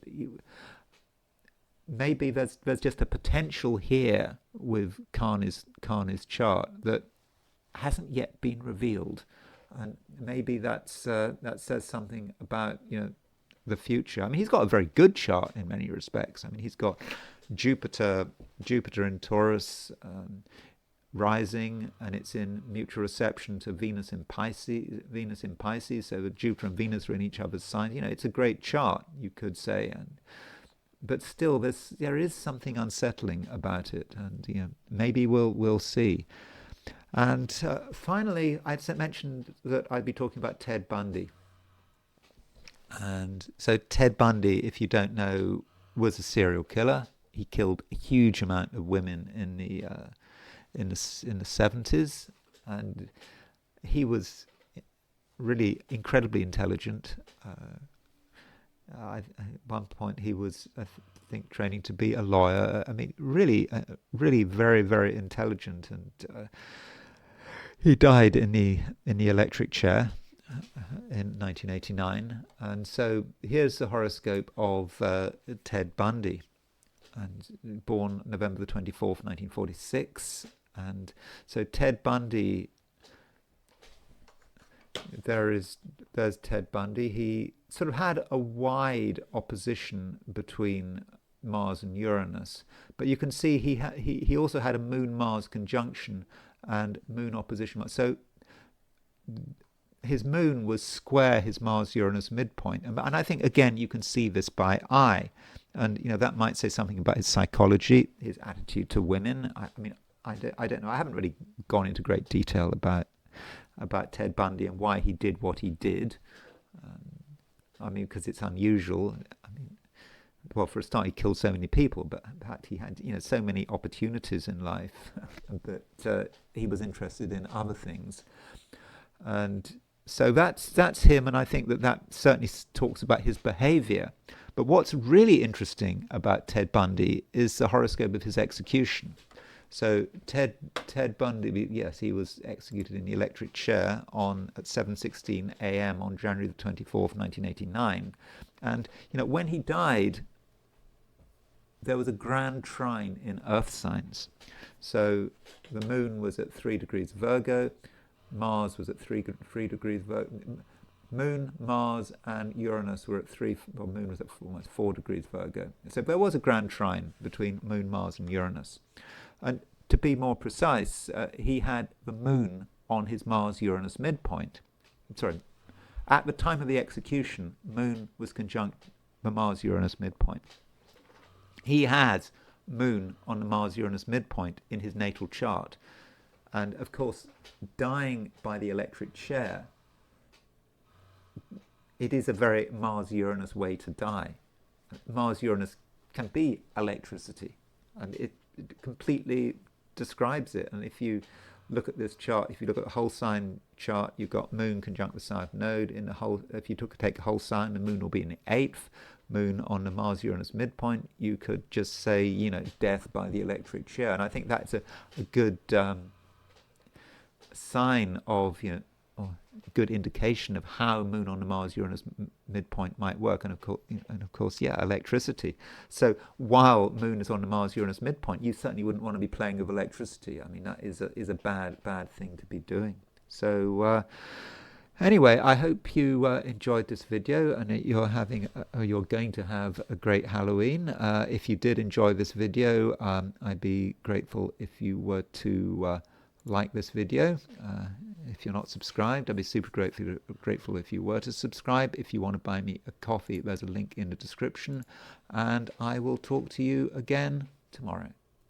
maybe there's just a potential here with Carney's chart that hasn't yet been revealed, and maybe that says something about the future. I mean, he's got a very good chart in many respects. I mean, he's got Jupiter in Taurus, rising, and it's in mutual reception to Venus in Pisces. So the Jupiter and Venus are in each other's signs. It's a great chart, you could say, but still, there is something unsettling about it, and maybe we'll see. And finally, I'd mentioned that I'd be talking about Ted Bundy. And so Ted Bundy, if you don't know, was a serial killer. He killed a huge amount of women in the 70s, and he was really incredibly intelligent. At one point, he was, I think, training to be a lawyer. I mean, really very, very intelligent, and he died in the electric chair in 1989. And so here's the horoscope of Ted Bundy, and born November the 24th, 1946. And so Ted Bundy, there's Ted Bundy. He sort of had a wide opposition between Mars and Uranus, but you can see he also had a Moon-Mars conjunction and Moon opposition. So his Moon was square his Mars-Uranus midpoint, and I think again you can see this by eye, and that might say something about his psychology, his attitude to women. I mean, I don't know. I haven't really gone into great detail about Ted Bundy and why he did what he did. I mean, because it's unusual. I mean, well, for a start, he killed so many people, but in fact, he had so many opportunities in life that he was interested in other things, and so that's him. And I think that certainly talks about his behavior. But what's really interesting about Ted Bundy is the horoscope of his execution. So Ted Bundy, yes, he was executed in the electric chair at 7:16 a.m. on January the 24th, 1989. And when he died, there was a grand trine in Earth signs. So the Moon was at 3 degrees Virgo, Mars was at 3 degrees Virgo. Moon, Mars, and Uranus were at Moon was at almost 4 degrees Virgo. So there was a grand trine between Moon, Mars, and Uranus. And to be more precise, he had the Moon on his Mars-Uranus midpoint. Sorry, at the time of the execution, Moon was conjunct the Mars-Uranus midpoint. He had Moon on the Mars-Uranus midpoint in his natal chart. And of course, dying by the electric chair, it is a very Mars-Uranus way to die. Mars-Uranus can be electricity, and it completely describes it. And if you look at this chart, if you look at the whole sign chart, you've got Moon conjunct the South Node in the whole. If you take the whole sign, the Moon will be in the 8th. Moon on the Mars-Uranus midpoint. You could just say, death by the electric chair. And I think that's a good sign of, or good indication of how Moon on the Mars-Uranus midpoint might work, and of course, electricity. So while Moon is on the Mars-Uranus midpoint, you certainly wouldn't want to be playing with electricity. I mean, that is a bad thing to be doing. So anyway, I hope you enjoyed this video, and that you're going to have a great Halloween. If you did enjoy this video, I'd be grateful if you were to like this video. If you're not subscribed, I'd be super grateful if you were to subscribe. If you want to buy me a coffee, there's a link in the description. And I will talk to you again tomorrow.